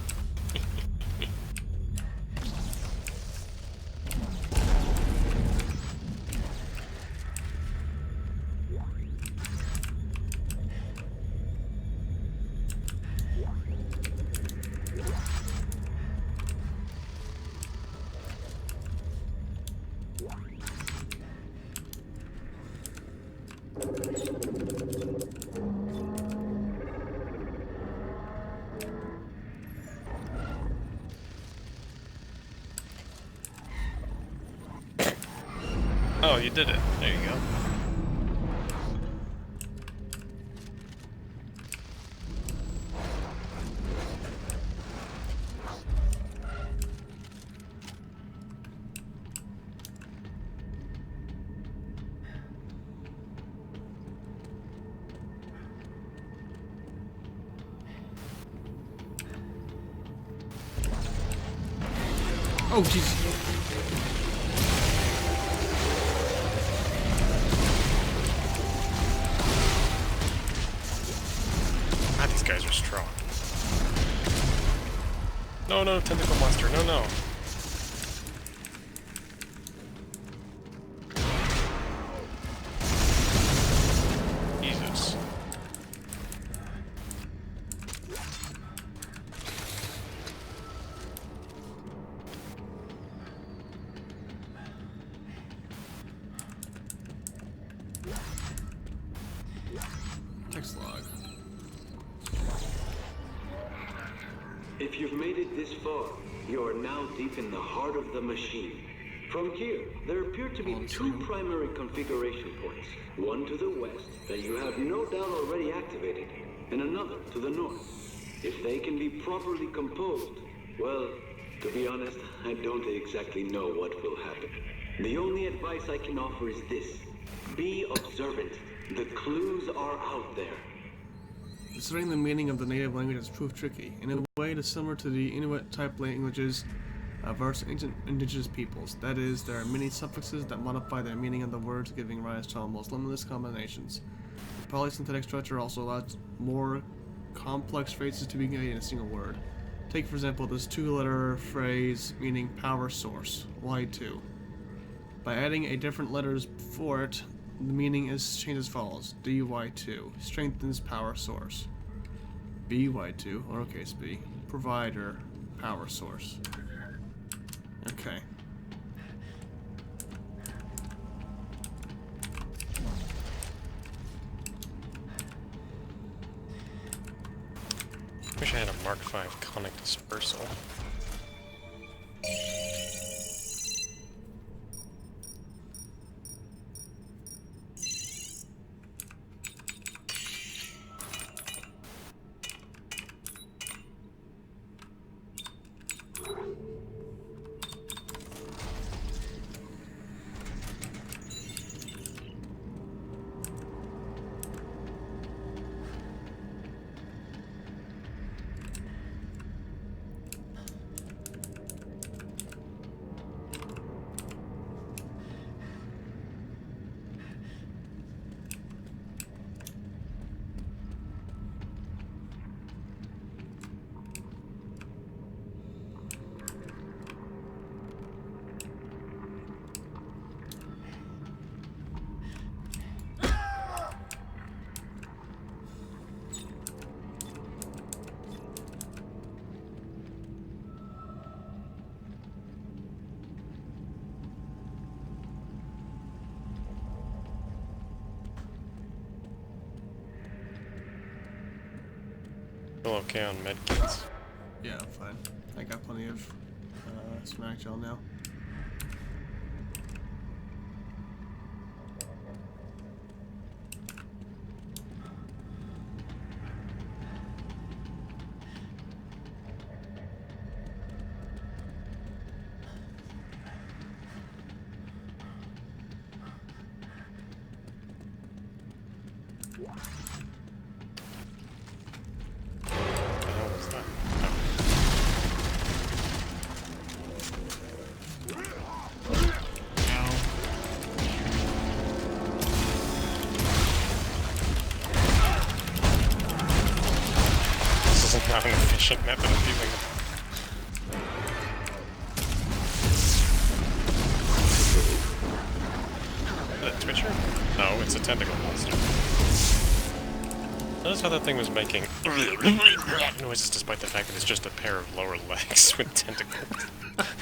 Oh, you did it. There you go. Oh, jeez. Ah, these guys are strong. No, no, tentacle monster. No, no. Jesus. Text log. If you've made it this far, you are now deep in the heart of the machine. From here, there appear to be two primary configuration points. One to the west that you have no doubt already activated, and another to the north. If they can be properly composed, well, to be honest, I don't exactly know what will happen. The only advice I can offer is this. Be observant. The clues are out there. Discerning the meaning of the native language has proved tricky. In a way, it is similar to the Inuit-type languages of our ancient indigenous peoples. That is, there are many suffixes that modify the meaning of the words, giving rise to almost limitless combinations. The polysynthetic structure also allows more complex phrases to be made in a single word. Take, for example, this two-letter phrase meaning power source, Y2. By adding a different letters before it, the meaning is changed as follows. DY2 strengthens power source. BY2, lowercase b, provider, power source. Okay. Wish I had a Mark V conic dispersal. Feel okay on medkits? Yeah, I'm fine. I got plenty of smack gel now. What the hell was that? This isn't not an efficient method of dealing with. Is that a Twitcher? No, it's a tentacle monster. Notice how that thing was making noises despite the fact that it's just a pair of lower legs with tentacles.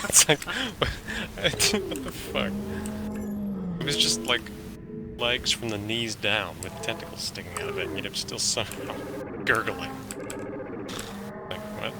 It's like, what the fuck? It was just like legs from the knees down with tentacles sticking out of it, and yet it was still somehow gurgling. Like, what?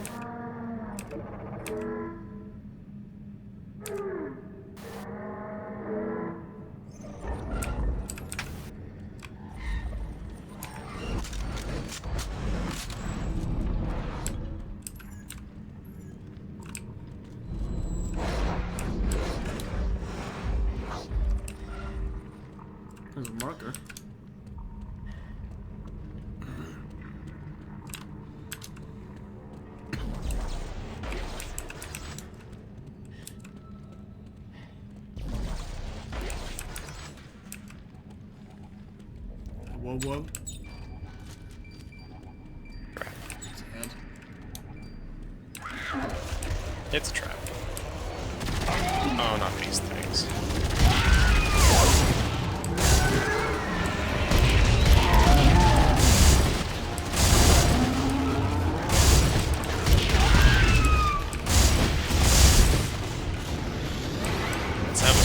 There's a marker. Whoa, whoa. It's a hand. It's a trap. Oh, not these things. Let's have a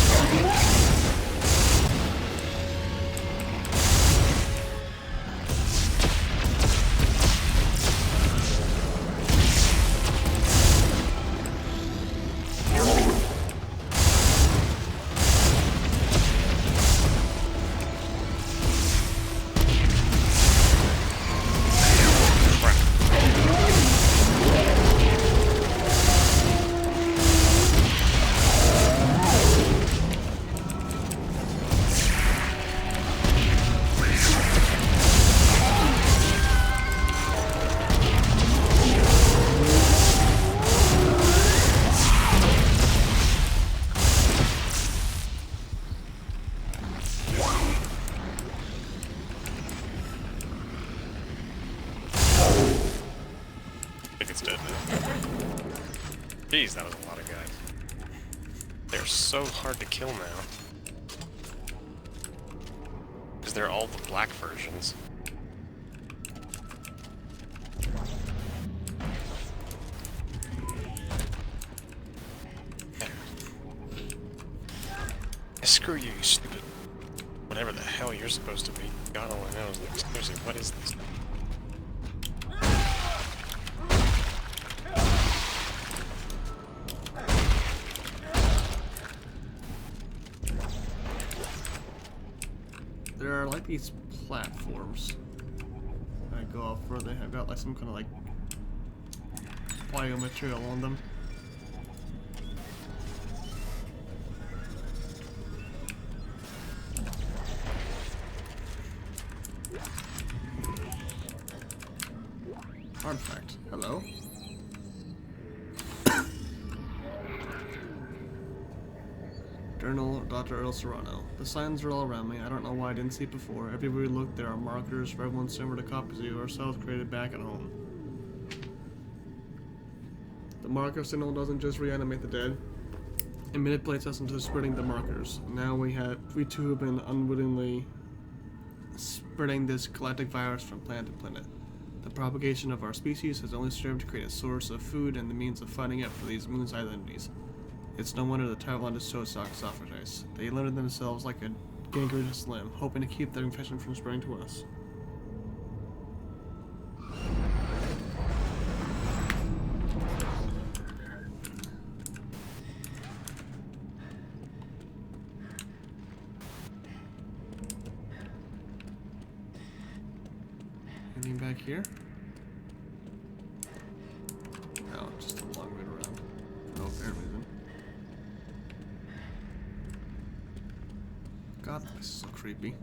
Jeez, that was a lot of guys. They're so hard to kill now. Because they're all the black versions. There. Screw you, you stupid. Whatever the hell you're supposed to be. God only knows. Like, seriously, what is this? There are like these platforms that go off where they have got like some kind of like biomaterial on them. Artifact. Hello. Journal, Dr. Earl Serrano. The signs are all around me. I don't know why I didn't see it before. Everywhere we look, there are markers for everyone similar to copies of ourselves created back at home. The marker signal doesn't just reanimate the dead. It manipulates us into spreading the markers. Now we too have been unwittingly spreading this galactic virus from planet to planet. The propagation of our species has only served to create a source of food and the means of fighting it for these moon-side entities. It's no wonder the Tyrolanda so sacrifice. They limited themselves like a gangrenous limb, hoping to keep their infection from spreading to us. back here? No, just a long way around. For no apparent reason. God, this is so creepy.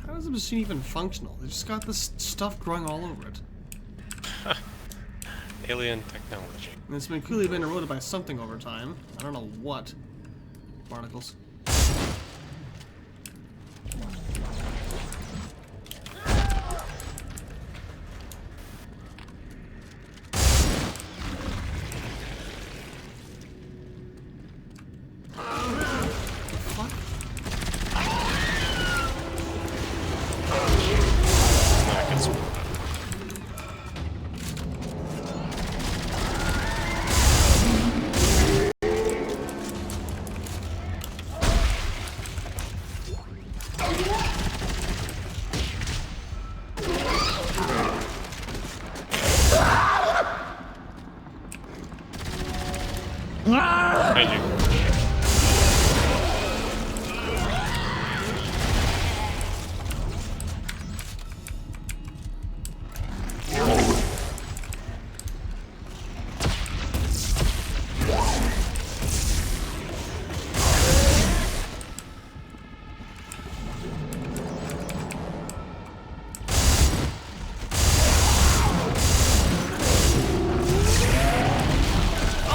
How is the machine even functional? They just got this stuff growing all over it. Alien technology. And it's been clearly been eroded by something over time. I don't know what. Barnacles. Thank you.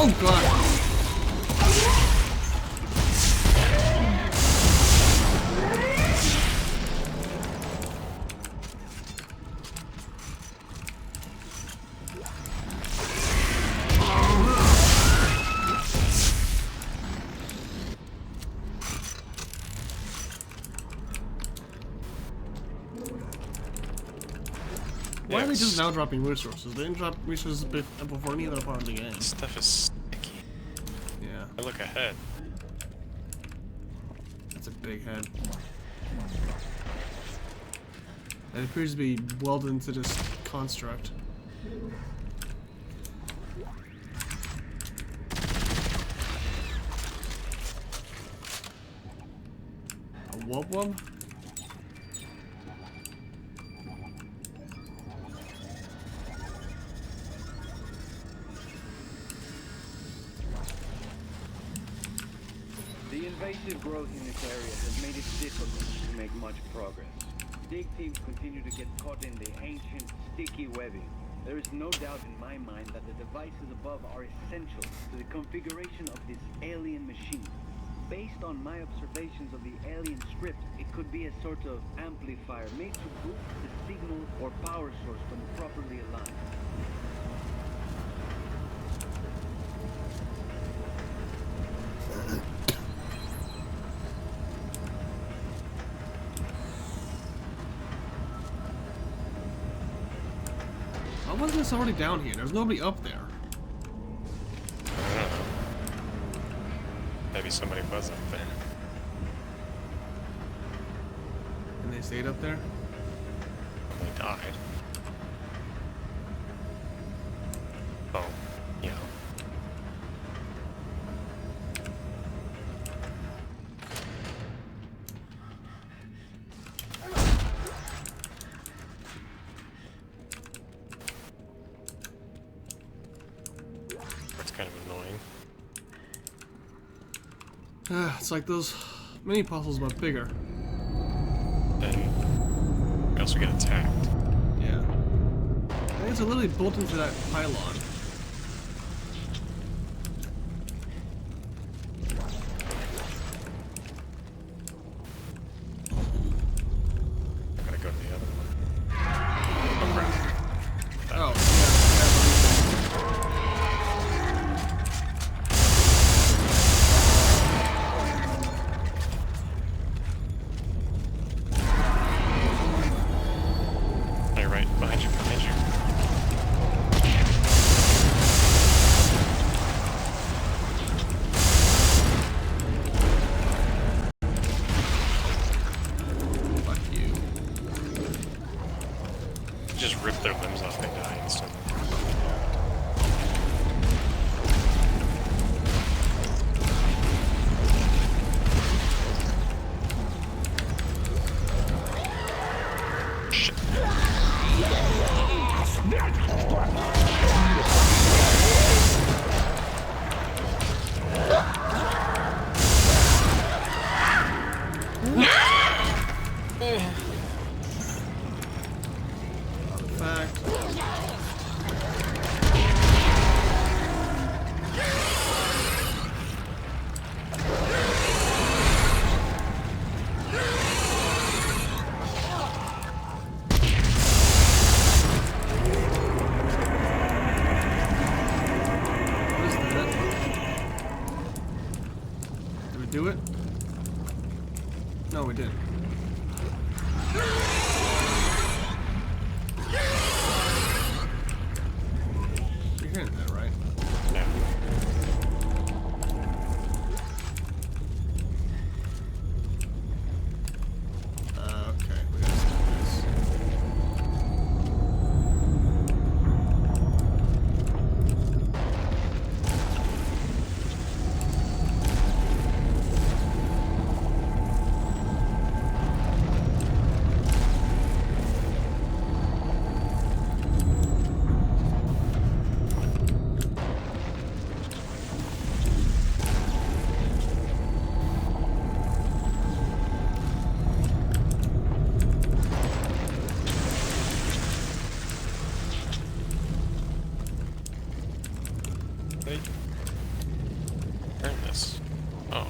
Oh god! Why are they just now dropping resources? They didn't drop resources before any other part of the game. This stuff is sticky. Yeah. I look ahead. That's a big head. It appears to be welded into this construct. A wub wub? The invasive growth in this area has made it difficult to make much progress. Dig teams continue to get caught in the ancient, sticky webbing. There is no doubt in my mind that the devices above are essential to the configuration of this alien machine. Based on my observations of the alien script, it could be a sort of amplifier made to boost the signal or power source when properly aligned. Why wasn't this already down here? There's nobody up there. I don't know. Maybe somebody was up there. And they stayed up there? They died. Oh, yeah. That's kind of annoying. It's like those mini puzzles, but bigger. And we also get attacked. Yeah. I think it's a literally bolt into that pylon. I gotta go to the other one. do it? No, we didn't. You're hearing that, right? Yeah. Okay, we gotta stop this. They earned this. Oh.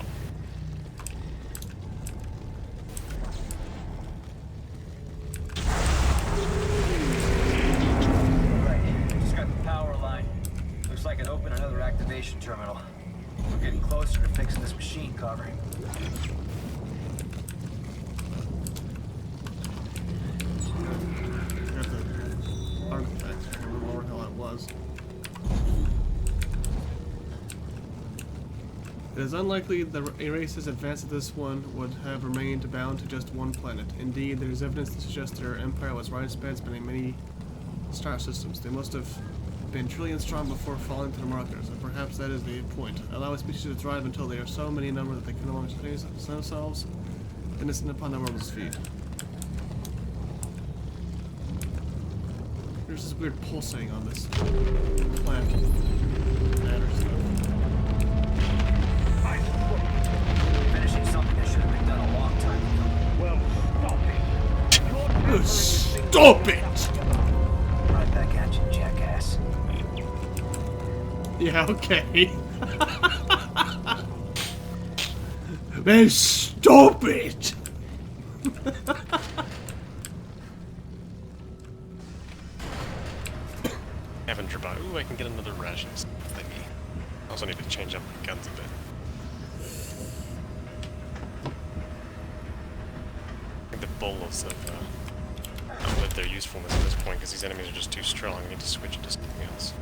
Right. Just got the power line. Looks like it opened another activation terminal. We're getting closer to fixing this machine cover. Got the artifact. I don't remember where the hell it was. It is unlikely that a race as advanced as this one would have remained bound to just one planet. Indeed, there is evidence to suggest their empire was widespread, spanning many star systems. They must have been trillions strong before falling to the markers, and perhaps that is the point. Allow a species to thrive until they are so many in number that they can no longer sustain themselves, and descend upon the world's feet. There's this weird pulsating on this plant matter stuff. Finishing something that should have been done a long time ago. Well, stop it. Oh, stop it! Right back at you, jackass. Yeah, okay. Man, stop it! Scavenger bot. Ooh, I can get another ration thingy. I also need to change up my guns a bit. I think the bolas have outlived their usefulness at this point because these enemies are just too strong. I need to switch it to something else.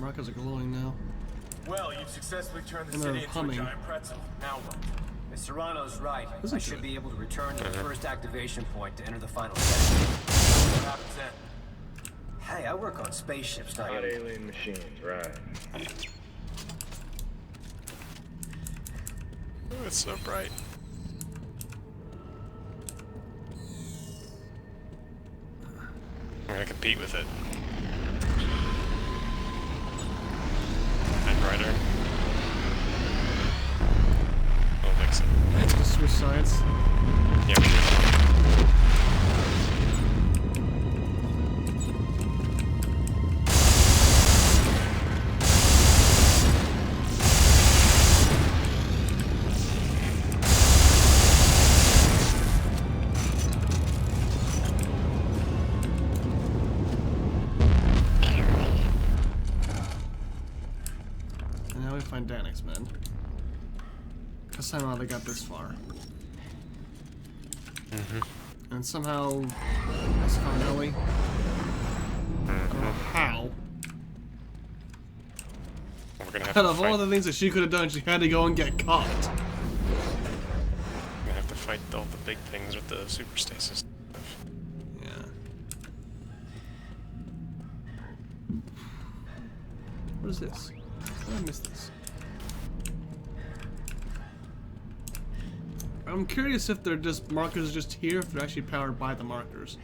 Markers are glowing now. Well, you've successfully turned the And city they're into humming. a giant pretzel. Now what? Mr. Serrano's right. This I is should good. be able to return to the first activation point to enter the final section. What happens then? Hey, I work on spaceships, not Not alien machines, right? Ooh, it's so bright. I'm gonna compete with it. And Rider. Oh, Vixen. Just switch sides. Yeah, we do. And now we find Danix, man. Because somehow they got this far. And somehow that's found Ellie. I don't know how. We're gonna have Out to of all fight. the things that she could have done, she had to go and get caught. We're gonna have to fight all the big things with the super stasis. Yeah. What is this? How did I miss this? I'm curious if they're just markers just here, if they're actually powered by the markers.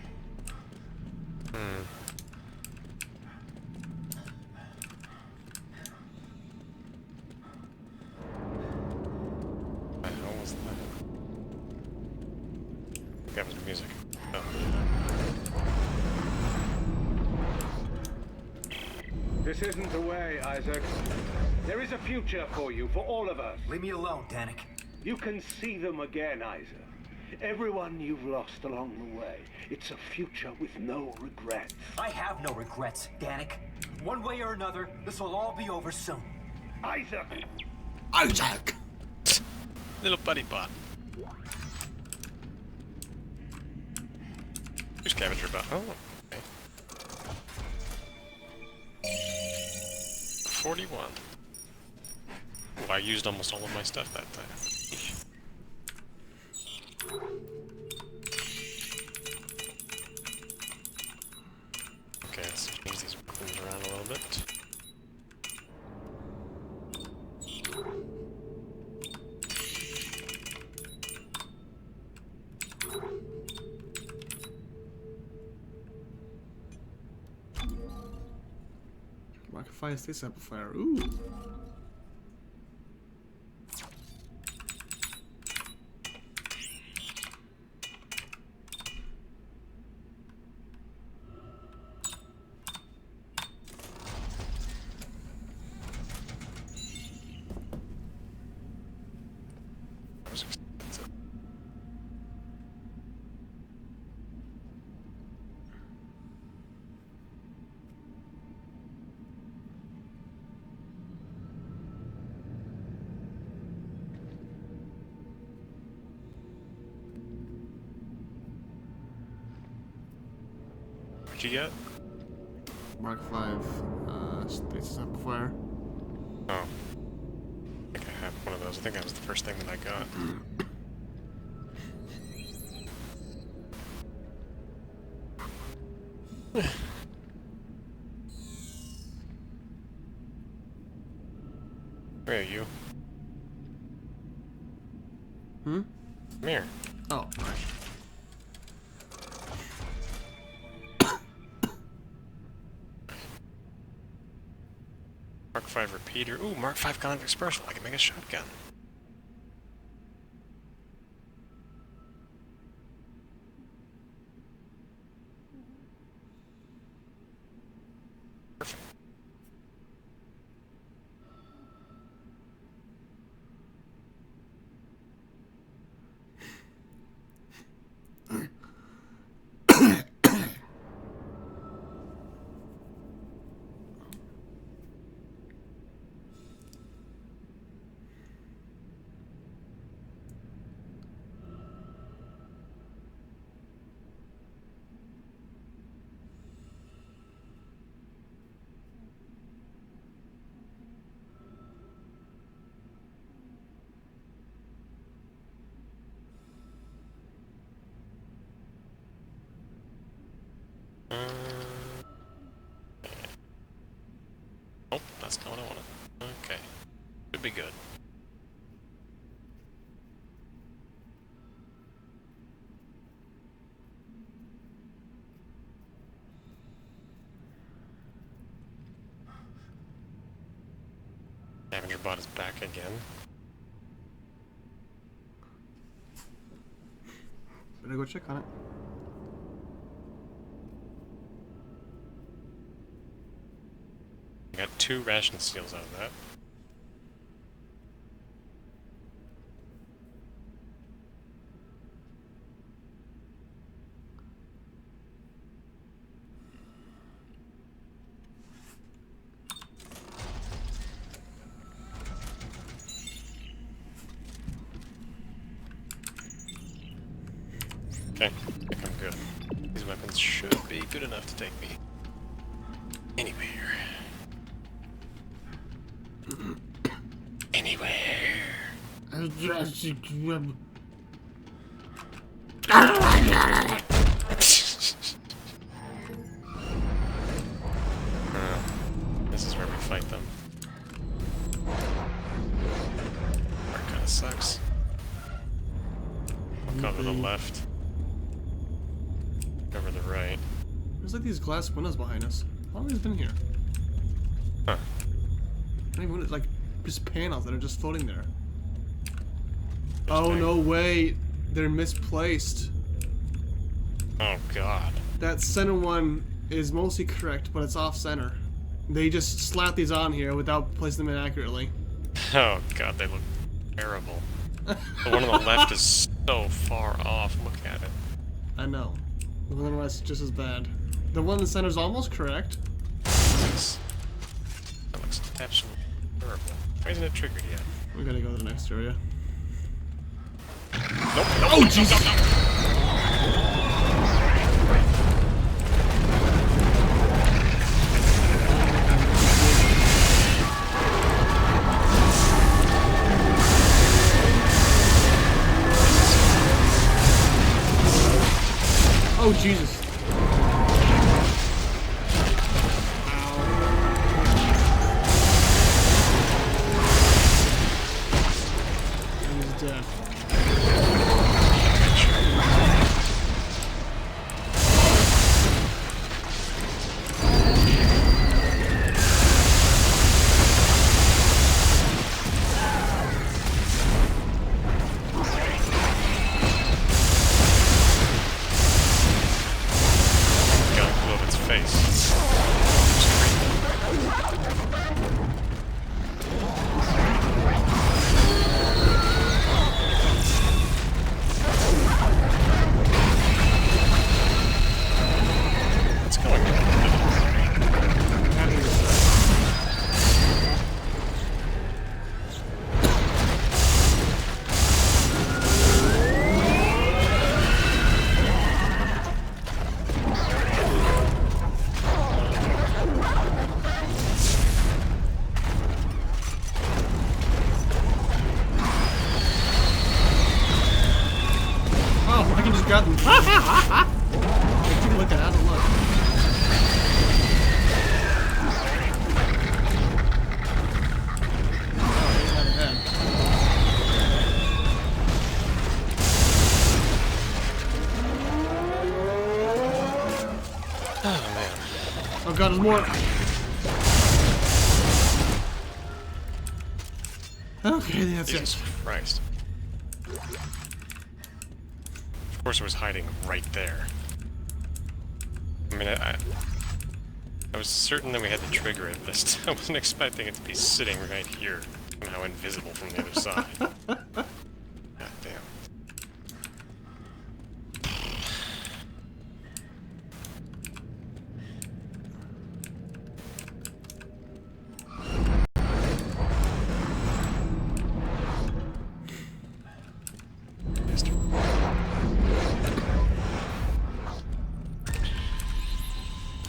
What the hell was that? That was music. Oh. This isn't the way, Isaac. There is a future for you, for all of us. Leave me alone, Danik. You can see them again, Isaac. Everyone you've lost along the way. It's a future with no regrets. I have no regrets, Danik. One way or another, this will all be over soon. Isaac! Isaac! Little buddy bot. Scavenger bot. Oh, okay. 41. Oh, I used almost all of my stuff that time. Eesh. Okay, let's change these rooms around a little bit. Mark 5 status amplifier. Ooh. That was expensive. What'd you get? Mark 5 status amplifier. Oh. I think I have one of those. I think that was the first thing that I got. Where are you? Hmm? Come here. Oh, right. Mark 5 repeater. Ooh, Mark 5 gun dispersal. I can make a shotgun. Perfect. Nope, that's not what I wanted. Okay. Should be good. Scavenger bot is back again. Better go check on it. Got 2 ration seals out of that. Okay, I think I'm good. These weapons should be good enough to take me anywhere. Anywhere. This is where we fight them. That kind of sucks. Go to the left. Over the right. There's like these glass windows behind us. How long has it been here? Huh. Not even like just panels that are just floating there. Oh no way! They're misplaced. Oh god. That center one is mostly correct, but it's off center. They just slapped these on here without placing them in accurately. Oh god, they look terrible. The one on the left is so far off. Look at it. I know. The one on the right's just as bad. The one in the center's almost correct. That looks absolutely terrible. Why isn't it triggered yet? We gotta go to the next area. Nope. Oh, Jesus! Oh, Jesus. He's dead. Got them. Take a look at it. Look. Oh man. Oh god, there's more. Okay, that's Jesus it. Christ. Of course it was hiding right there. I mean, I was certain that we had to trigger it, but I wasn't expecting it to be sitting right here, somehow invisible from the other side. God damn.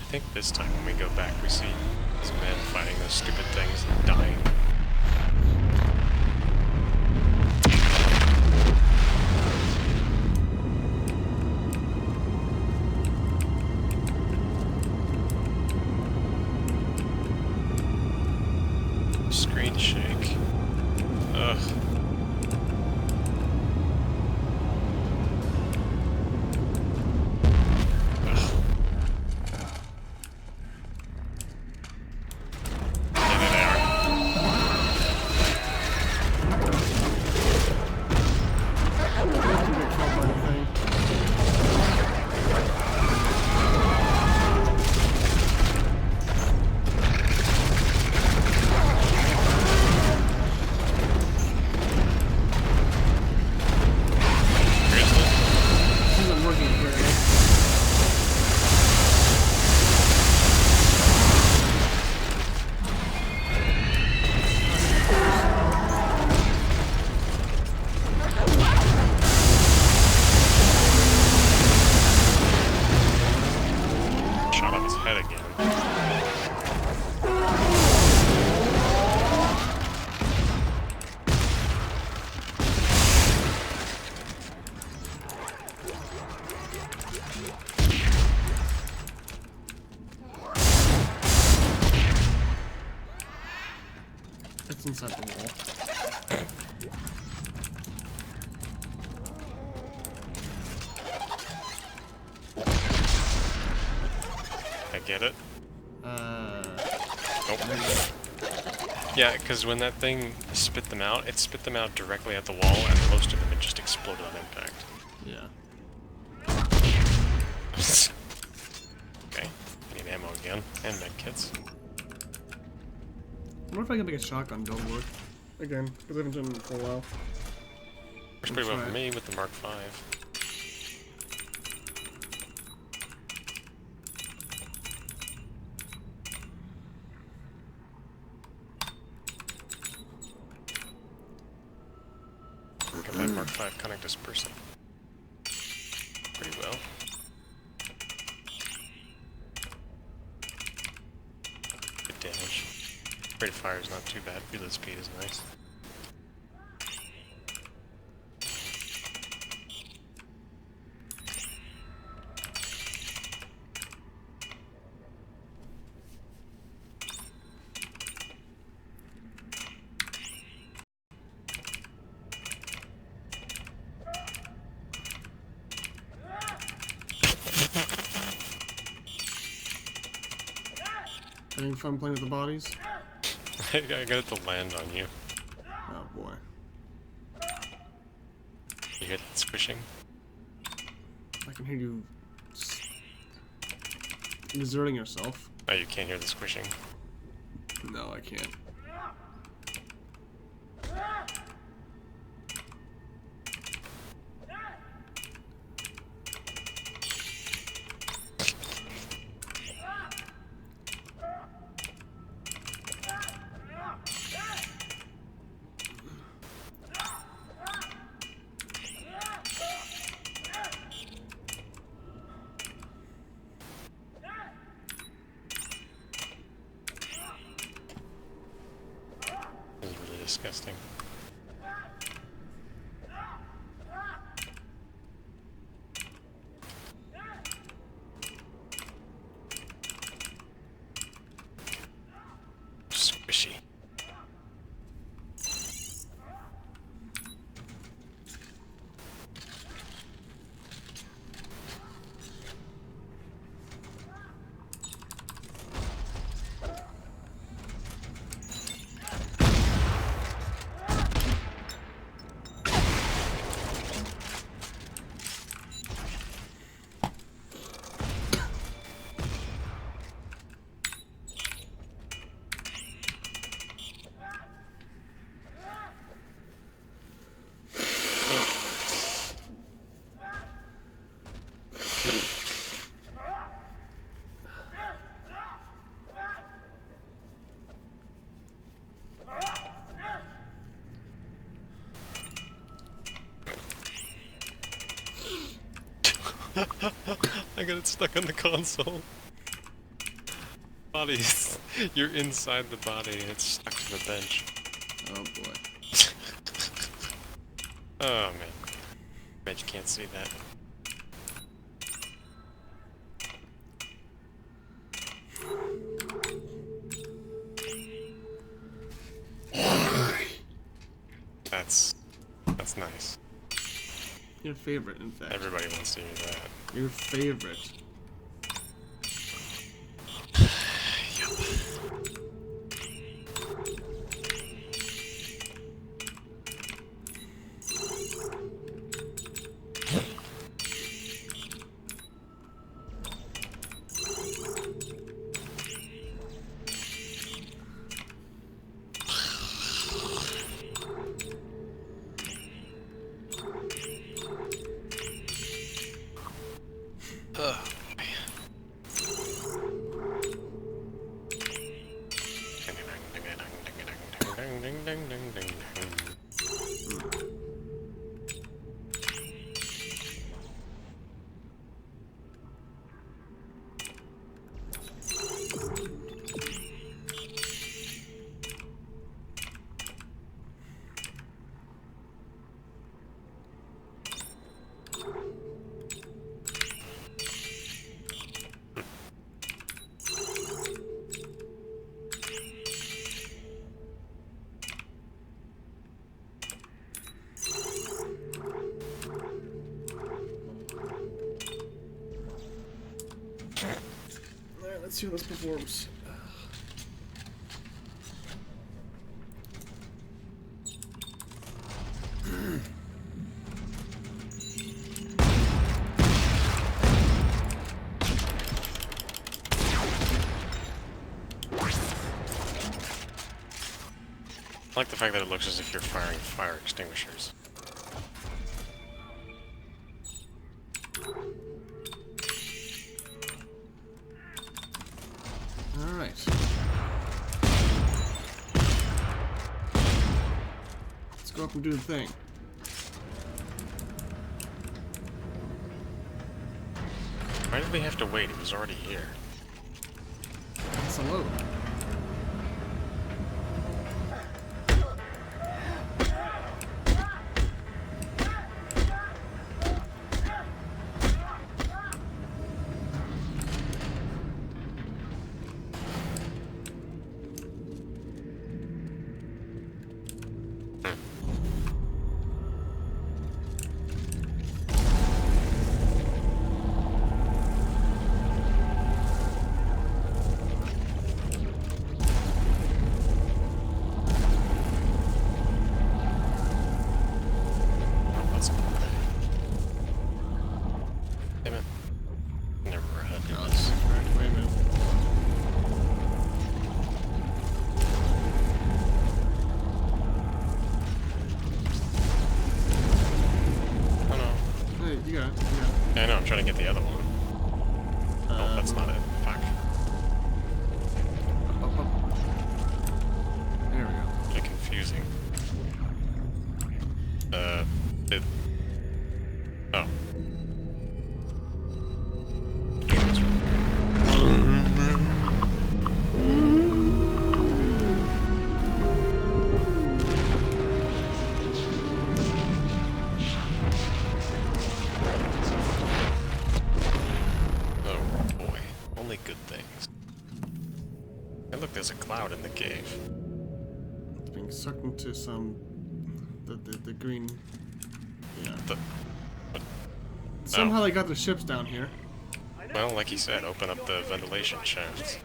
I think this time when we go back, we see these men fighting those stupid things and dying. Screen shake. Ugh. It's inside the wall. I get it. Nope. Maybe. Yeah, because when that thing spit them out, it spit them out directly at the wall, and most of them it just exploded on impact. Yeah. Okay. I need ammo again, and medkits. I wonder if I can make a shotgun don't work. Again, because I haven't done it for a while. Works pretty well for me with the Mark V. Get that Mark V connect dispersing pretty well. Good damage. Rate of fire is not too bad. Reload speed is nice. Having fun playing with the bodies? I got it to land on you. Oh boy. You hear that squishing? I can hear you exerting yourself. Oh, you can't hear the squishing? No, I can't. This is really disgusting. Squishy. I got it stuck on the console. Bodies. You're inside the body and it's stuck to the bench. Oh boy. Oh man. Bet you can't see that. That's nice. Your favorite, in fact. Everybody wants to hear that. Your favorite. Oh, man. Alright, let's see how this performs. I like the fact that it looks as if you're firing fire extinguishers. up and do the thing. Why did we have to wait? It was already here. It's a load. Damn it. Never had to do Oh, this. wait a minute. Oh no. Hey, you got it. Yeah, I know, I'm trying to get the other one. Oh, that's not it. Fuck. Up. There we go. Kind of confusing. It... Oh. Oh boy, only good things. Hey look, there's a cloud in the cave. It's being sucked into some the green. Yeah. What? Somehow they got their ships down here. Well, like he said, open up the ventilation shafts.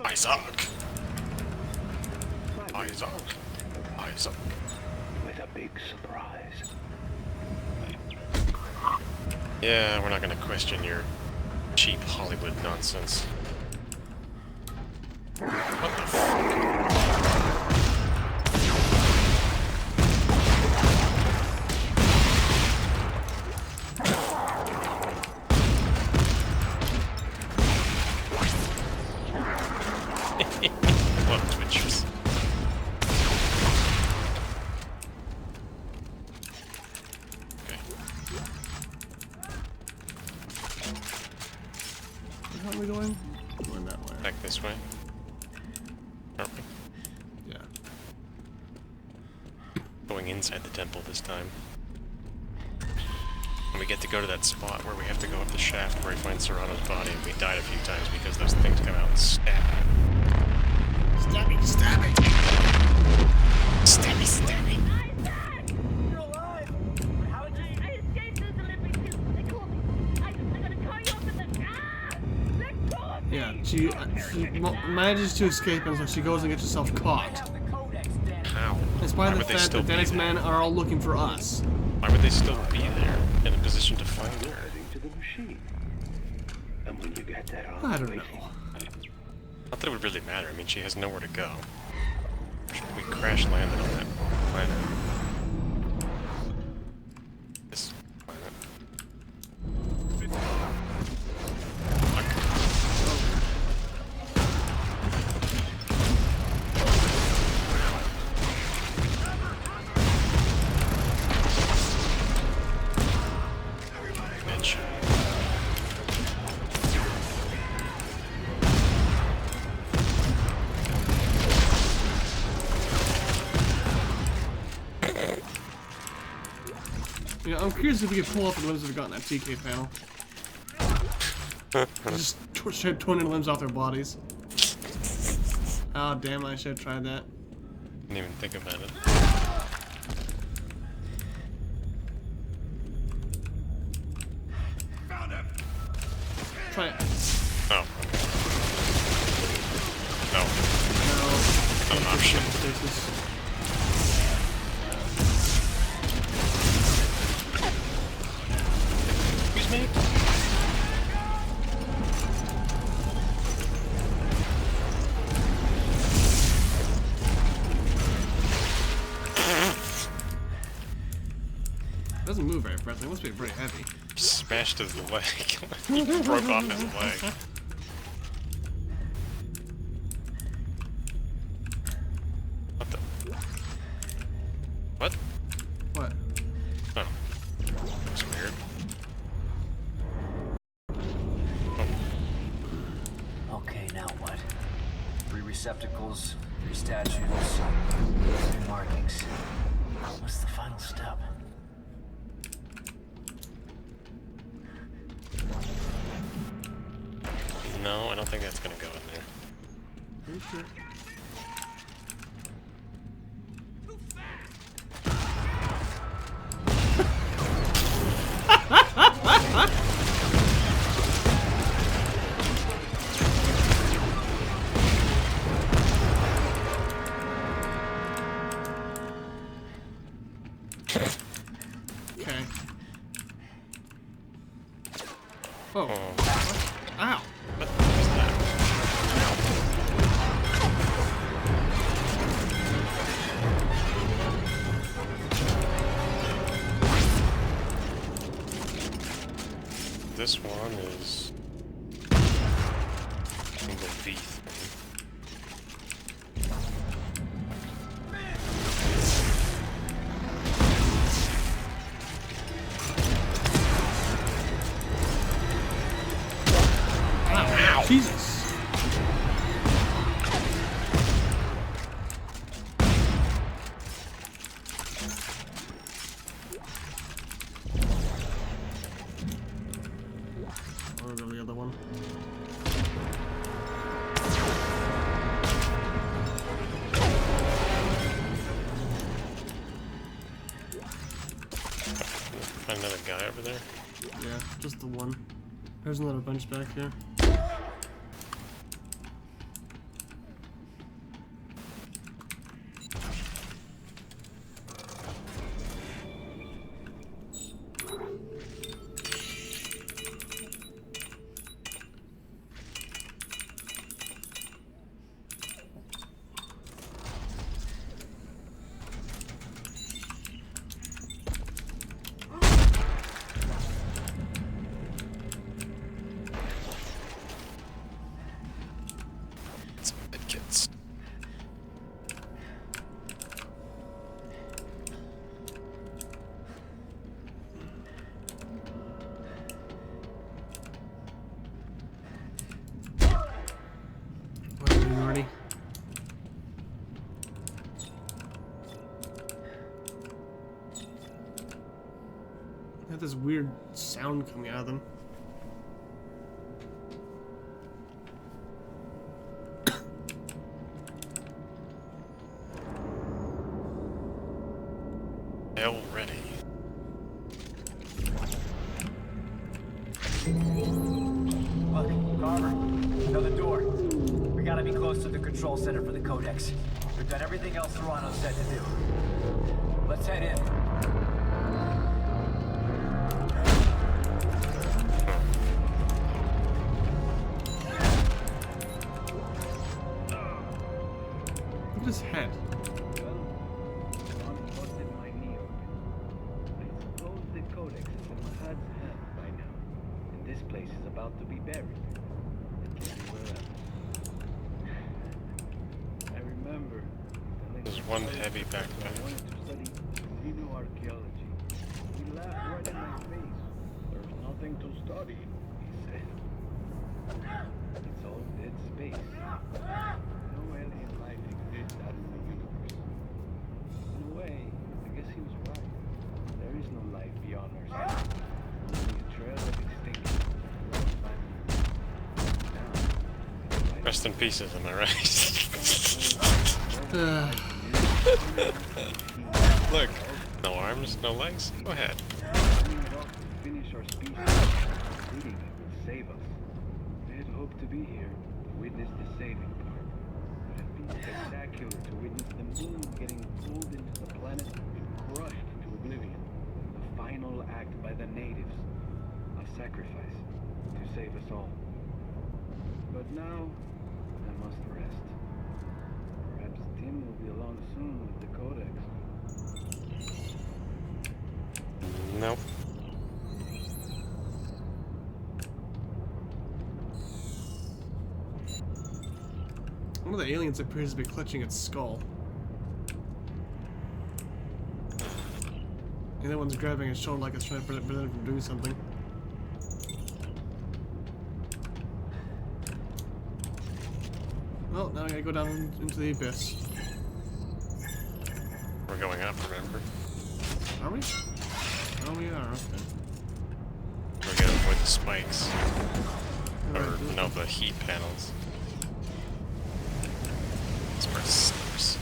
Isaac! Isaac! With a big surprise. Yeah, we're not gonna question your cheap Hollywood nonsense. What the fuck? Love Twitchers. Okay. How are we going? Going that way. Back this way. Aren't we? Yeah. Going inside the temple this time. And we get to go to that spot where we have to go up the shaft where we find Serrano's body, and we died a few times because those things come out and stab. Stabby, stabby. Stabby, stabby. You're alive! But how did you... I escaped the delivery system. They called me. I'm gonna call you up in the... Ah! Let go of me! Yeah, she manages to escape, and so she goes and gets herself caught. have the codex, damn it. How? In spite Why of the would they fact still that be Dennis there? men are all looking for us. Why would they still be there in a position to find her? Heading to the machine. And when you get there, I don't know. Not that it would really matter. I mean, she has nowhere to go. We crash landed on that planet. This planet. Bitch. Yeah, I'm curious if we can pull off the limbs that we got in that TK panel. Just straight torn limbs off their bodies. Oh damn! I should have tried that. Didn't even think about it. Try it. Oh. No. No. Not an option. Stasis. Excuse me? It doesn't move very fast. It must be pretty heavy. He smashed his leg. He broke off his leg. What the looks weird. Okay, now what? 3 receptacles, 3 statues, 3 markings. What's the final step? No, I don't think that's gonna go in there. Okay. Okay. Oh. Ow. What was that? This one is single V thing. Ow. Jesus. Or go the other one. Find another guy over there. Yeah, just the one. There's another bunch back here. Some medkits. Are you ready? They have this weird sound coming out of them. Hell ready. Look, Carver, another door. We gotta be close to the control center for the Codex. We've done everything else Serrano said to do. Let's head in. Look at his head. Unplugged my neo. I suppose the Codex is in Mahad's hand by now, and this place is about to be buried. It can be wherever. I remember. There's one heavy I backpack. wanted to study xenoarchaeology. He laughed right in my face. There's nothing to study, he said. It's all dead space. No alien life exists out in the universe. In a way, I guess he was right. There is no life beyond our sun. Only a trail of extinction. Left by me. Now, it's life. Rest in pieces, am I right? Look, no arms, no legs. Go ahead. Turning it off to finish our species. Completing it will save us. We had hoped to be here to witness the saving part. But it'd be spectacular to witness the moon getting pulled into the planet and crushed into oblivion. A final act by the natives. A sacrifice to save us all. But now, I must rest. Perhaps Tim will be along soon with the Codex. Nope. One of the aliens appears to be clutching its skull. The other one's grabbing his shoulder like it's trying to prevent him from doing something. Well, now I gotta go down into the abyss. We're going up, remember? Are we? Oh, we are, okay. We're gonna avoid the spikes. Or, Alright, no, the heat panels. This part sucks.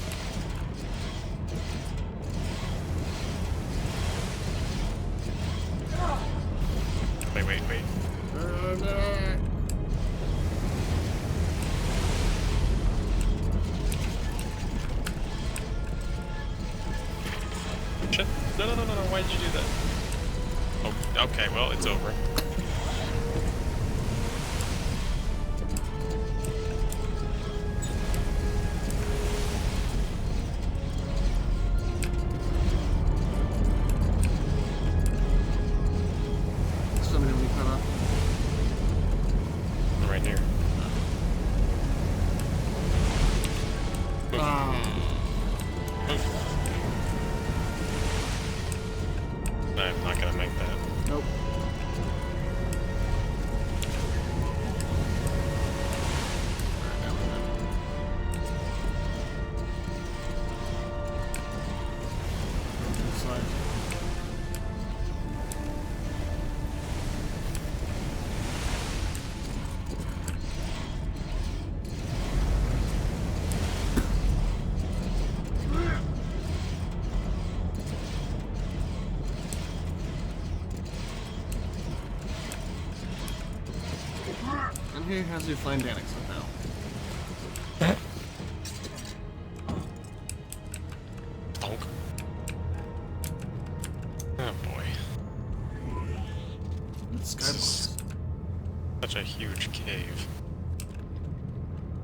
Wait. no. Shit. No, why did you do that? Oh, okay, well, it's over. Somebody will be cut off. Right here. I'm not gonna make that. Nope. Inside. And here has you find Danik somehow. Donk. Oh boy. It's This is such a huge cave.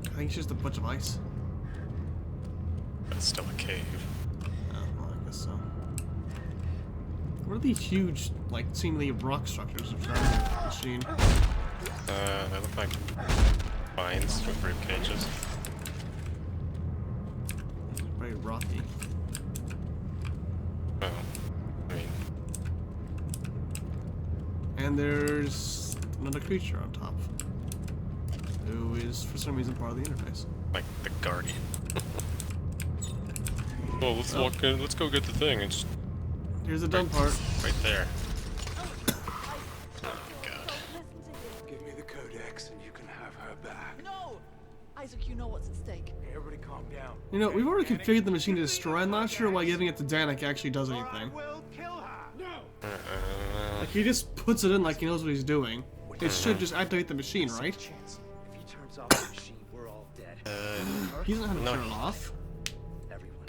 I think it's just a bunch of ice. But it's still a cave. Oh, well, I guess so. What are these huge, like, seemingly rock structures surrounding the machine? They look like vines with rib cages. Very rocky. Oh, I mean, And there's another creature on top, who is, for some reason, part of the interface. like the Guardian. Well, let's walk in. Let's go get the thing. It's Here's the dumb part. right there. Oh god. Give me the codex and you can have her back. No! Isaac, you know what's at stake. Okay, everybody calm down. You know, we've already configured the machine to destroy. I'm not sure why giving it to Danik actually does anything. We'll kill her. No. Like, he just puts it in like he knows what he's doing. It should just activate the machine, right? Chance. If he turns off the machine, we're all dead. He doesn't know how to No. turn it off. Everyone.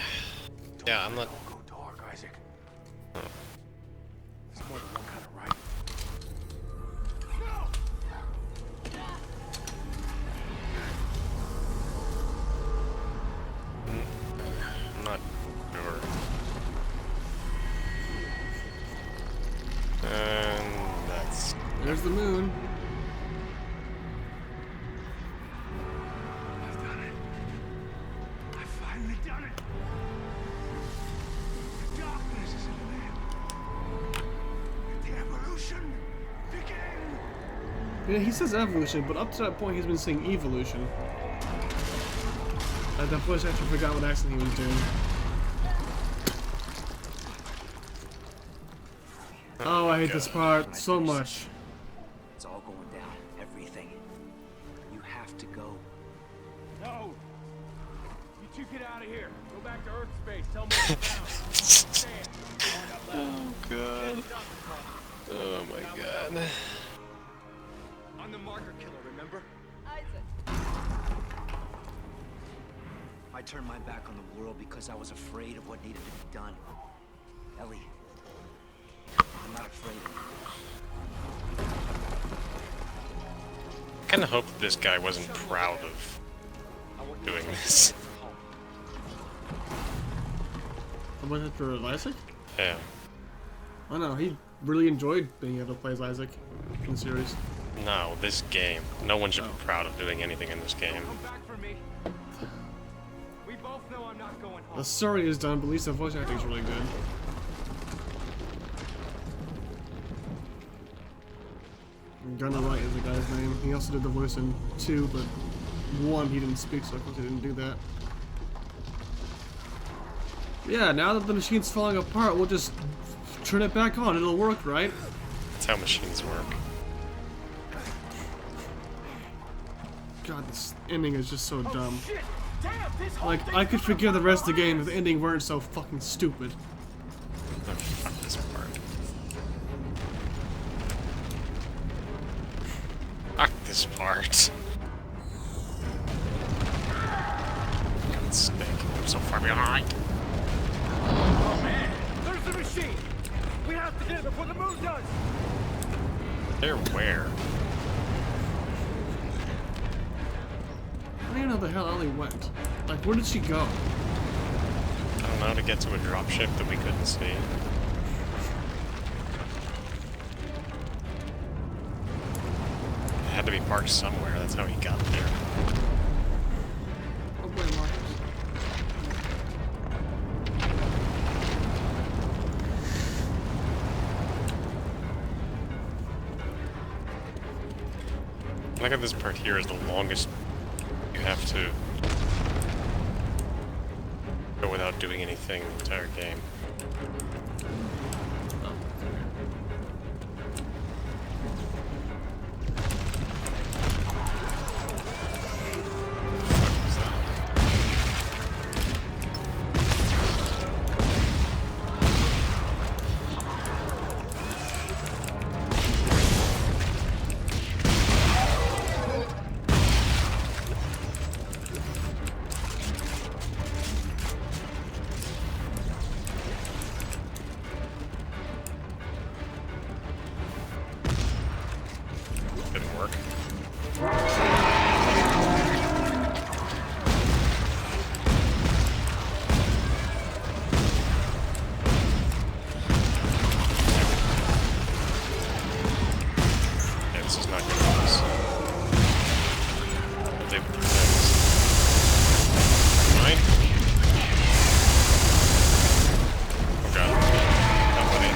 Yeah, I'm not. Go dark, Isaac. Oh. There's more than one kind of right. I'm not sure. And that's. There's the moon. I've done it. I've finally done it. The darkness is in there. The evolution begin. Yeah, he says evolution, but up to that point he's been saying evolution. At that point I actually forgot what accent he was doing. Oh, I hate this part so much. It's all going down. Everything. You have to go. No. You two get out of here. Go back to Earth space. Tell me what's down. Oh god. Oh my god. I'm the marker killer, remember? Isaac. I turned my back on the world because I was afraid of what needed to be done. Ellie, I'm not afraid anymore. I kind of hope that this guy wasn't proud of doing this. What after Isaac? Yeah. Oh no, he really enjoyed being able to play as Isaac in the series. No, this game. No one should be proud of doing anything in this game. Come back for me. We both know I'm not going home. The story is done, but at least the voice acting is really good. Gunnar Wright is the guy's name. He also did the voice in 2, but 1 he didn't speak, so of course he didn't do that. Yeah, now that the machine's falling apart, we'll just turn it back on. It'll work, right? That's how machines work. God, this ending is just so dumb. Shit! Damn, this whole Like, thing's I could gonna forgive the fall rest of the apart. game if the ending weren't so fucking stupid. Oh, fuck this part. Fuck this part. God's sake, I'm so far behind. Oh man, there's the machine. We have to get it before the moon does. They're where? I don't even know the hell Ellie went. Like, where did she go? I don't know, to get to a dropship that we couldn't see. It had to be parked somewhere, that's how he got there. Oh boy, Marcus. Look at this part here is the longest you have to go without doing anything the entire game. What was that? Didn't work. Yeah, this is not good for us. I'll take the things. Mine? Oh god. Not funny.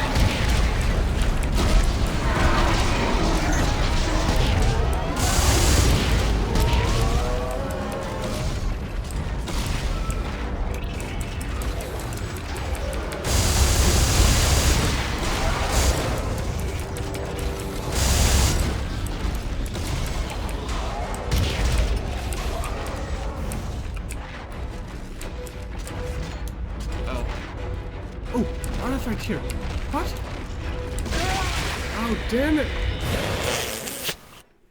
Oh. Oh, artifact here. What? Oh, damn it.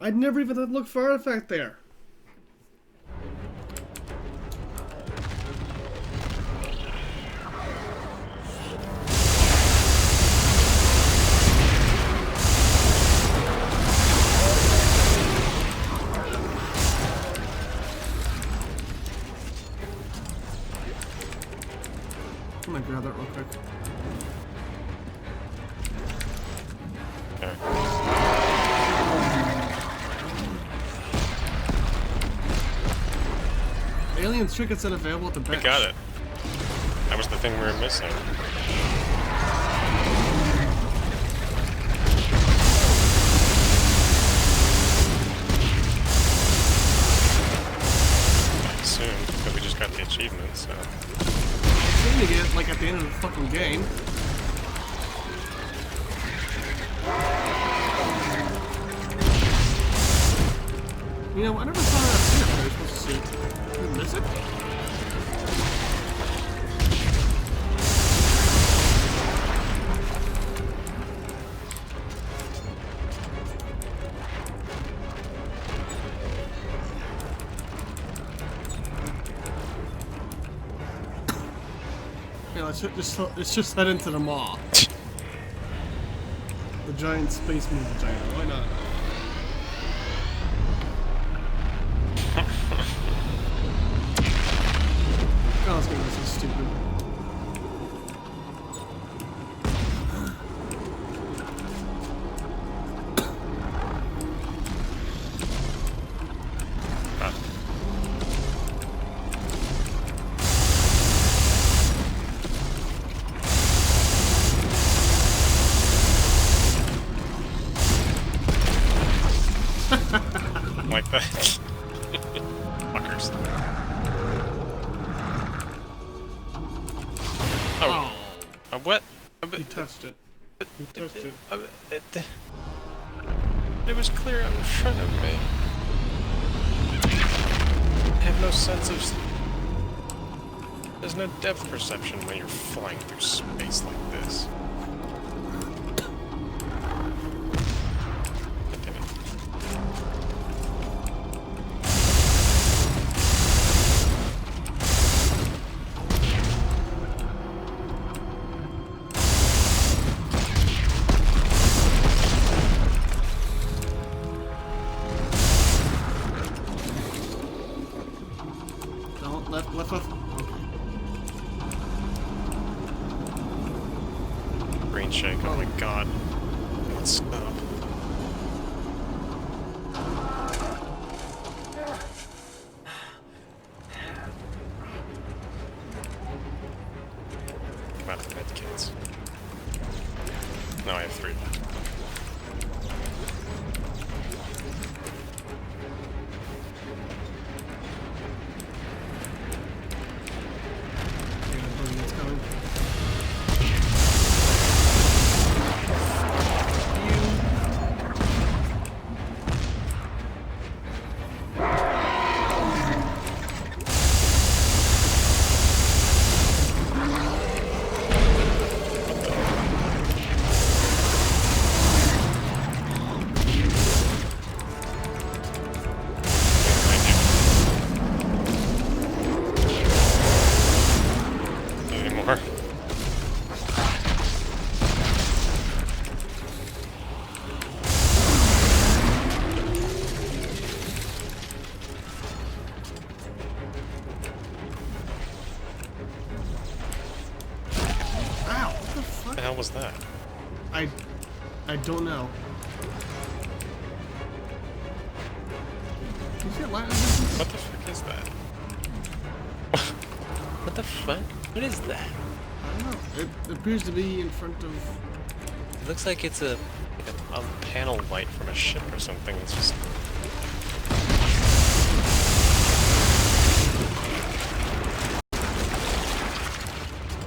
I'd never even looked for artifact there. I'm gonna grab that real quick. Okay. Alien's trinkets that available at the I bench. got it. That was the thing we were missing. I assumed, but we just got the achievement, so... I'm gonna get it, like, at the end of the fucking game. You know, I never saw that scene I was supposed to see. Did I miss it? Yeah, let's just head into the mall. The giant space movie giant. Why not? God, this game is so stupid. You touched it. You touched it. It was clear out in front of me. I have no sense of... There's no depth perception when you're flying through space like this. Left. Green shake, oh my god. Let's stop. Come out of the med kits. No, I have 3 left. What the hell was that? I don't know. You see it lightning? What the fuck is that? What the fuck? What is that? I don't know. It appears to be in front of... It looks like it's a panel light from a ship or something. It's just...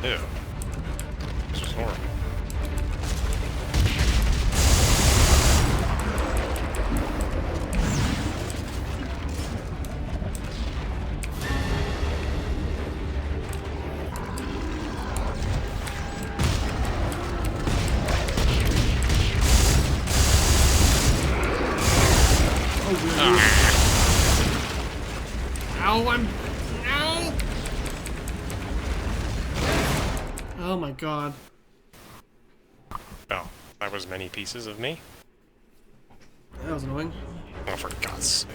Ew. This was horrible. Ow, Ow! Oh my god. Oh, that was many pieces of me? That was annoying. Oh, for God's sake.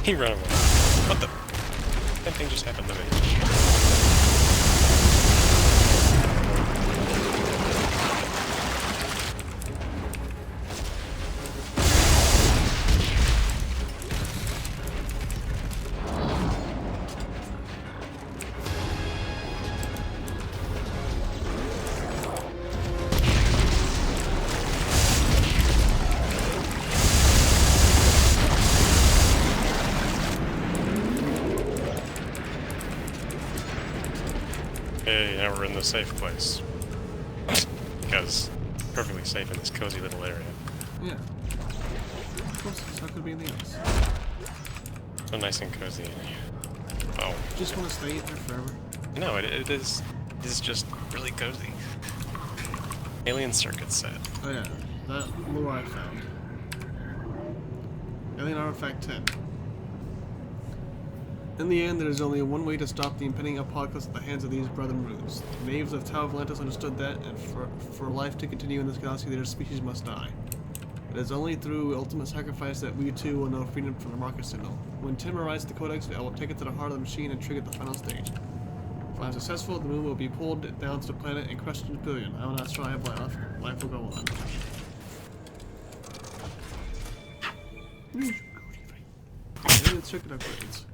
He ran away. What the? That thing just happened to me. Hey, now we're in the safe place. Because perfectly safe in this cozy little area. Yeah. Of course, so could be anything else. So nice and cozy in here. Oh. Just want to stay there forever. No, it is just really cozy. Alien circuit set. Oh yeah, that lure I found. Alien Artifact 10. In the end, there is only one way to stop the impending apocalypse at the hands of these brethren roots. The natives of Tau Atlantis understood that, and for life to continue in this galaxy, their species must die. It is only through ultimate sacrifice that we too will know freedom from the market signal. When Tim arrives at the Codex, I will take it to the heart of the machine and trigger the final stage. If I am successful, the moon will be pulled down to the planet and crushed into billion. I will not strive, life will go on. Alien circuit upgrades.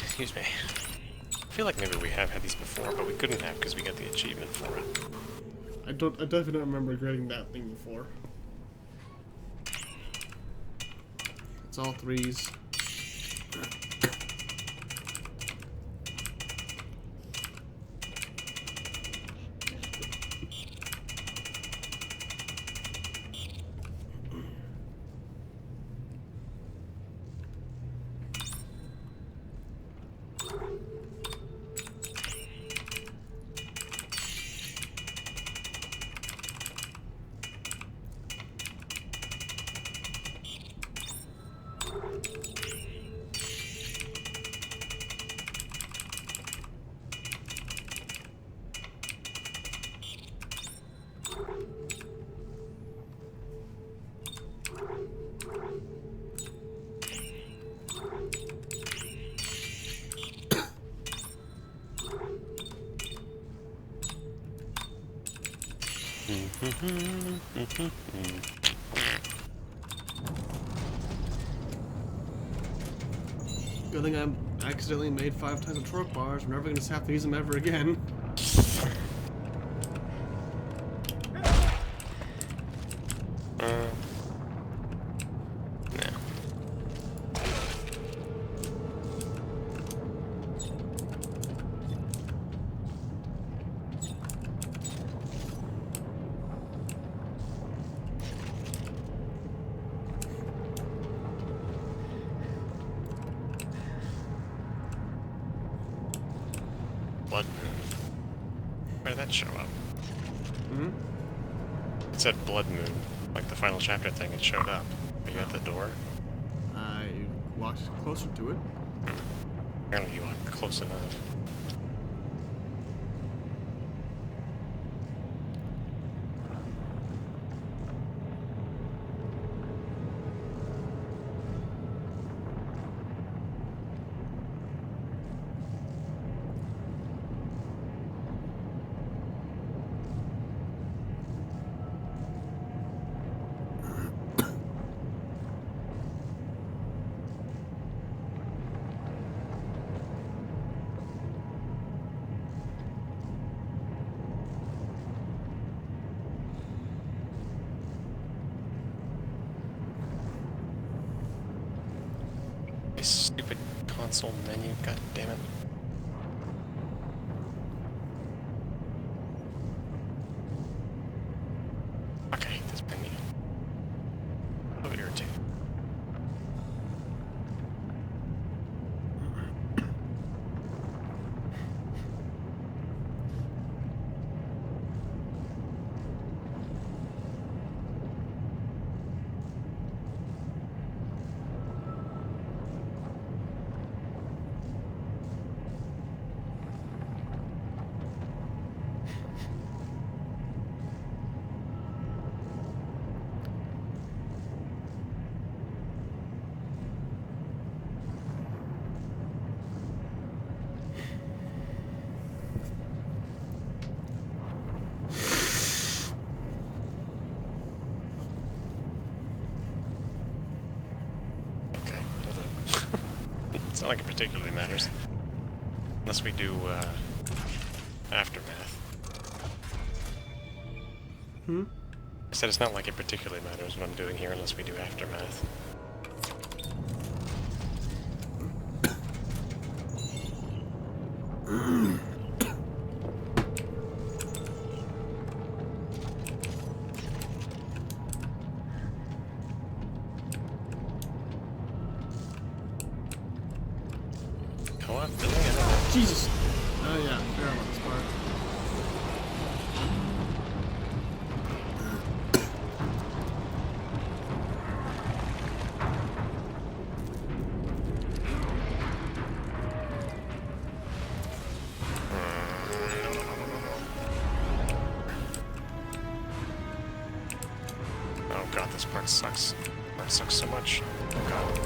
Excuse me. I feel like maybe we have had these before, but we couldn't have because we got the achievement for it. I definitely don't remember grading that thing before. It's all 3s. Good thing I accidentally made 5 times the torque bars. We're never going to have to use them ever again. Blood Moon. Where did that show up? Hmm? It said Blood Moon. Like the final chapter thing, it showed up. Are you at the door? I walked closer to it. Apparently you walked close enough. This stupid console menu, god damn it. Okay, I hate this menu. So irritating. It's not like it particularly matters. Unless we do, Aftermath. Hmm? I said it's not like it particularly matters what I'm doing here unless we do Aftermath. Go on, Billy. Jesus! Oh yeah, I forgot about this part. Oh god, this part sucks. That sucks so much. Oh god.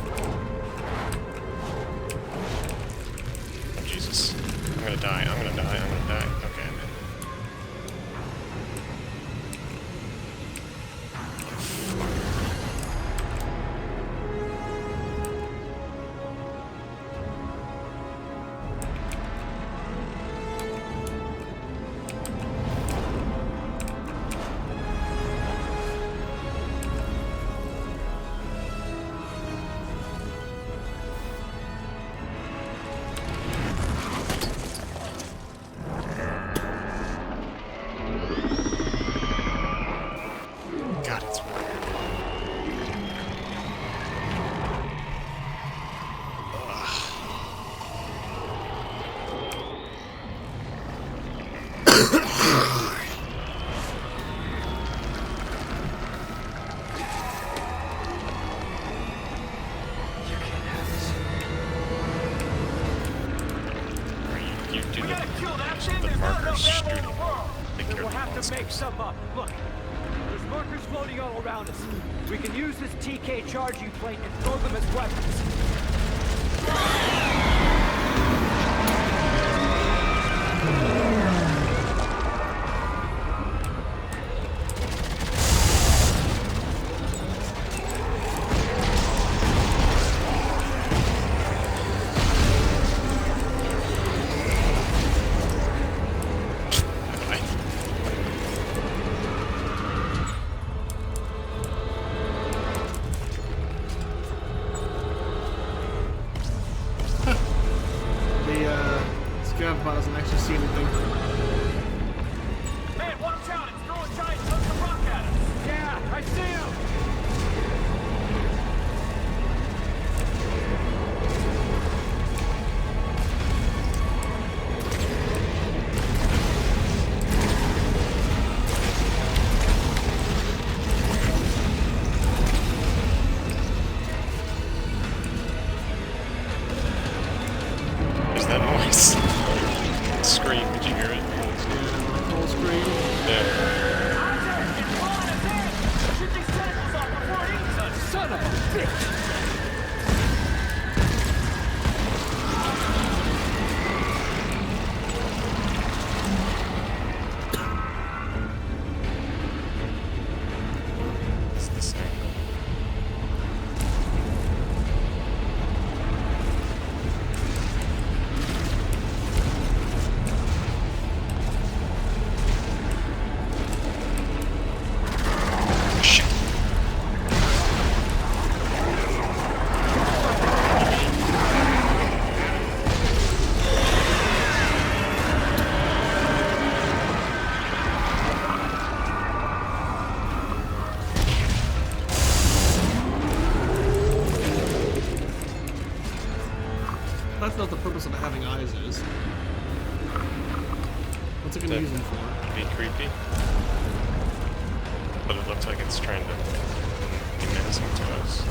Oh Jesus. I'm gonna die, I'm gonna die, I'm gonna die. Okay, I'm in. God, it's weird. You do We gotta kill that thing. the There's not markers enough ammo in shooting. the world. Take Then care we'll of the have to monsters. make some up. Look, there's markers floating all around us. We can use this TK charging plate and throw them as weapons. The scav bot doesn't actually see anything. Man, watch out! It's throwing giant chunks of rock at us. Yeah, I see him. Is that noise? Scream, did you hear it? Full screen. Yeah. Shoot these tentacles off before it eats us. Son of a bitch! It's the same. Shit. That's not the purpose of having eyes is. What's it gonna use them for? Be creepy. But it looks like it's trying to be menacing to us.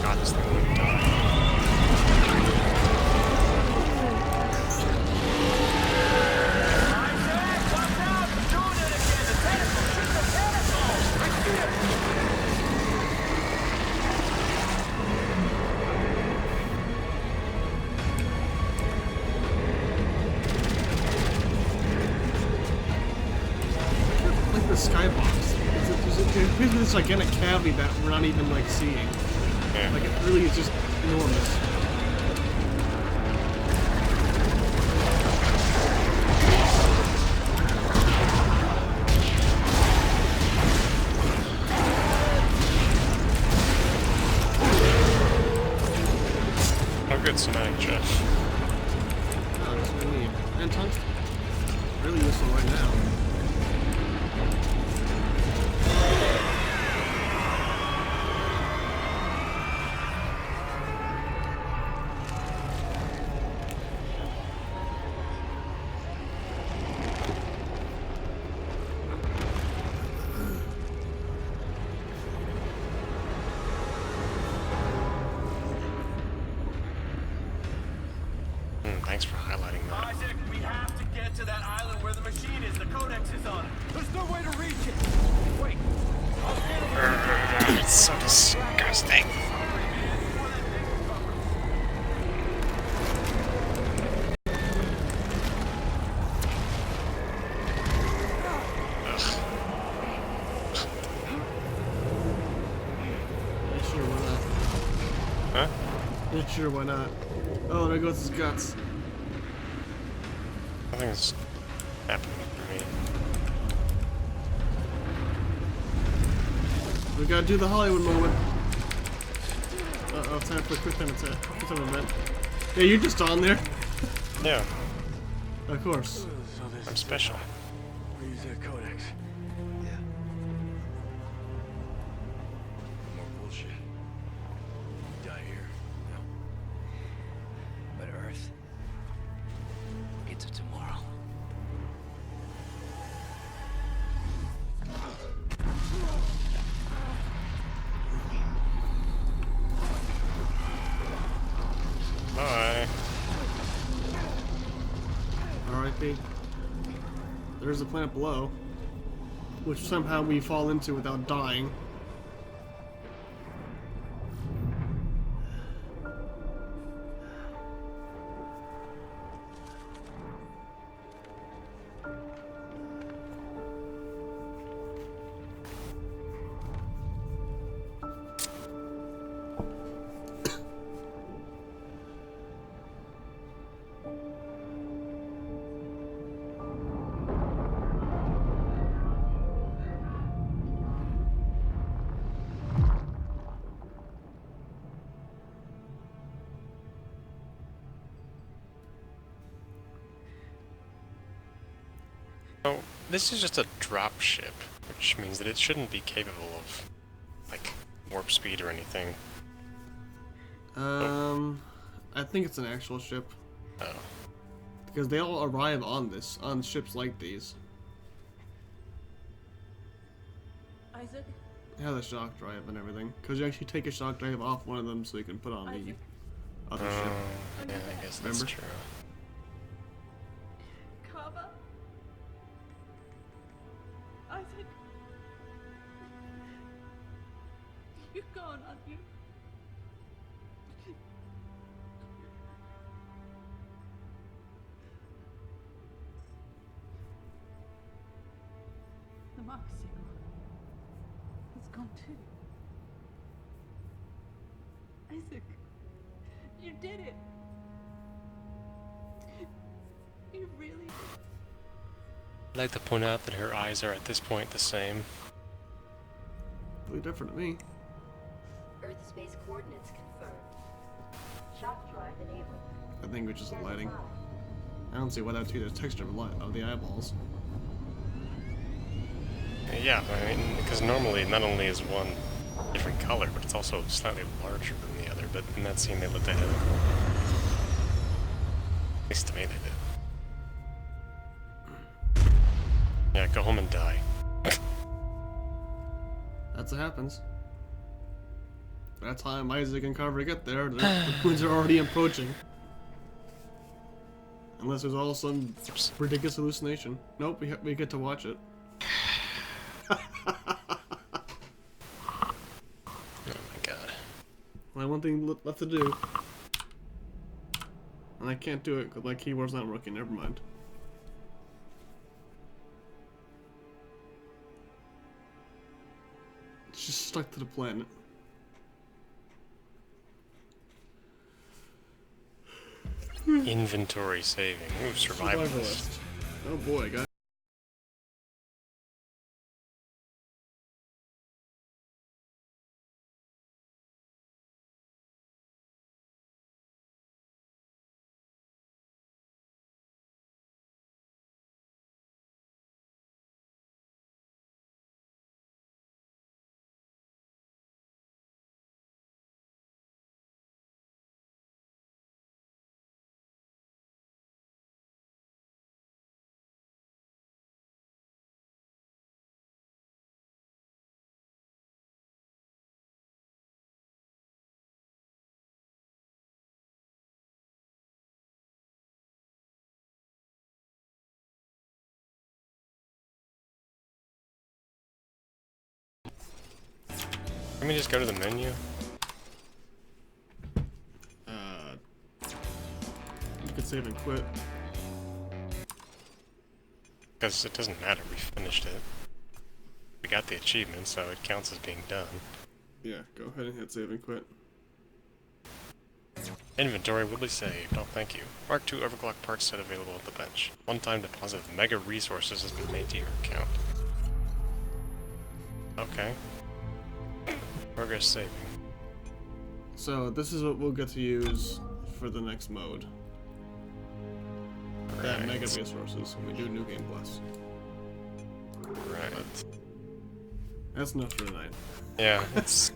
God, this thing wouldn't die. Like the skybox. There's this gigantic cavity that we're not even like seeing. Yeah. Like it really is just enormous. Oh good, somatic jet. Oh, that's what we need. And tungsten. Really useful right now. It's so disgusting. Sure, why not? Huh? Yeah, sure, why not? Oh, there goes his guts. Nothing's happening for me. We gotta do the Hollywood moment. Uh-oh, time for a quick time attack. Quick time event. Yeah, you're just on there. Yeah, Of course. I'm special. We use that codex. Yeah. More bullshit. Die here. No. But Earth gets it tomorrow. Bye. R.I.P. There's a planet below, which somehow we fall into without dying. So, this is just a drop ship, which means that it shouldn't be capable of, like, warp speed or anything. I think it's an actual ship. Oh. Because they all arrive on ships like these. Isaac? They have a shock drive and everything. Because you actually take a shock drive off one of them so you can put on the other ship. Yeah, I guess that's Remember? true. Kava? Isaac? You're gone, aren't you? The Mark signal. It's gone too. Isaac, you did it. You really did. I'd like to point out that her eyes are at this point the same. Really different to me. Earth space coordinates confirmed. Shock drive enabled. I think it's just the lighting. I don't see why that would change the texture of the eyeballs. Yeah, I mean, because normally not only is one different color, but it's also slightly larger than the other, but in that scene they looked identical. At least to me they did. Yeah, go home and die. That's what happens. By the time Isaac and Carver get there, the twins are already approaching. Unless there's all some ridiculous hallucination. Nope, we get to watch it. Oh my god. Only one thing left to do. And I can't do it because my keyboard's not working, never mind. It's just stuck to the planet. Inventory saving. Ooh, survivalist. Oh boy, guys. Let me just go to the menu. You could save and quit. Because it doesn't matter, we finished it. We got the achievement, so it counts as being done. Yeah, go ahead and hit save and quit. Inventory will be saved. Oh, thank you. Mark II overclock parts set available at the bench. One-time deposit of mega resources has been made to your account. Okay. Progress saving. So this is what we'll get to use for the next mode. That Right. mega resources when we do New Game Plus. Right. That's enough for tonight. Yeah, it's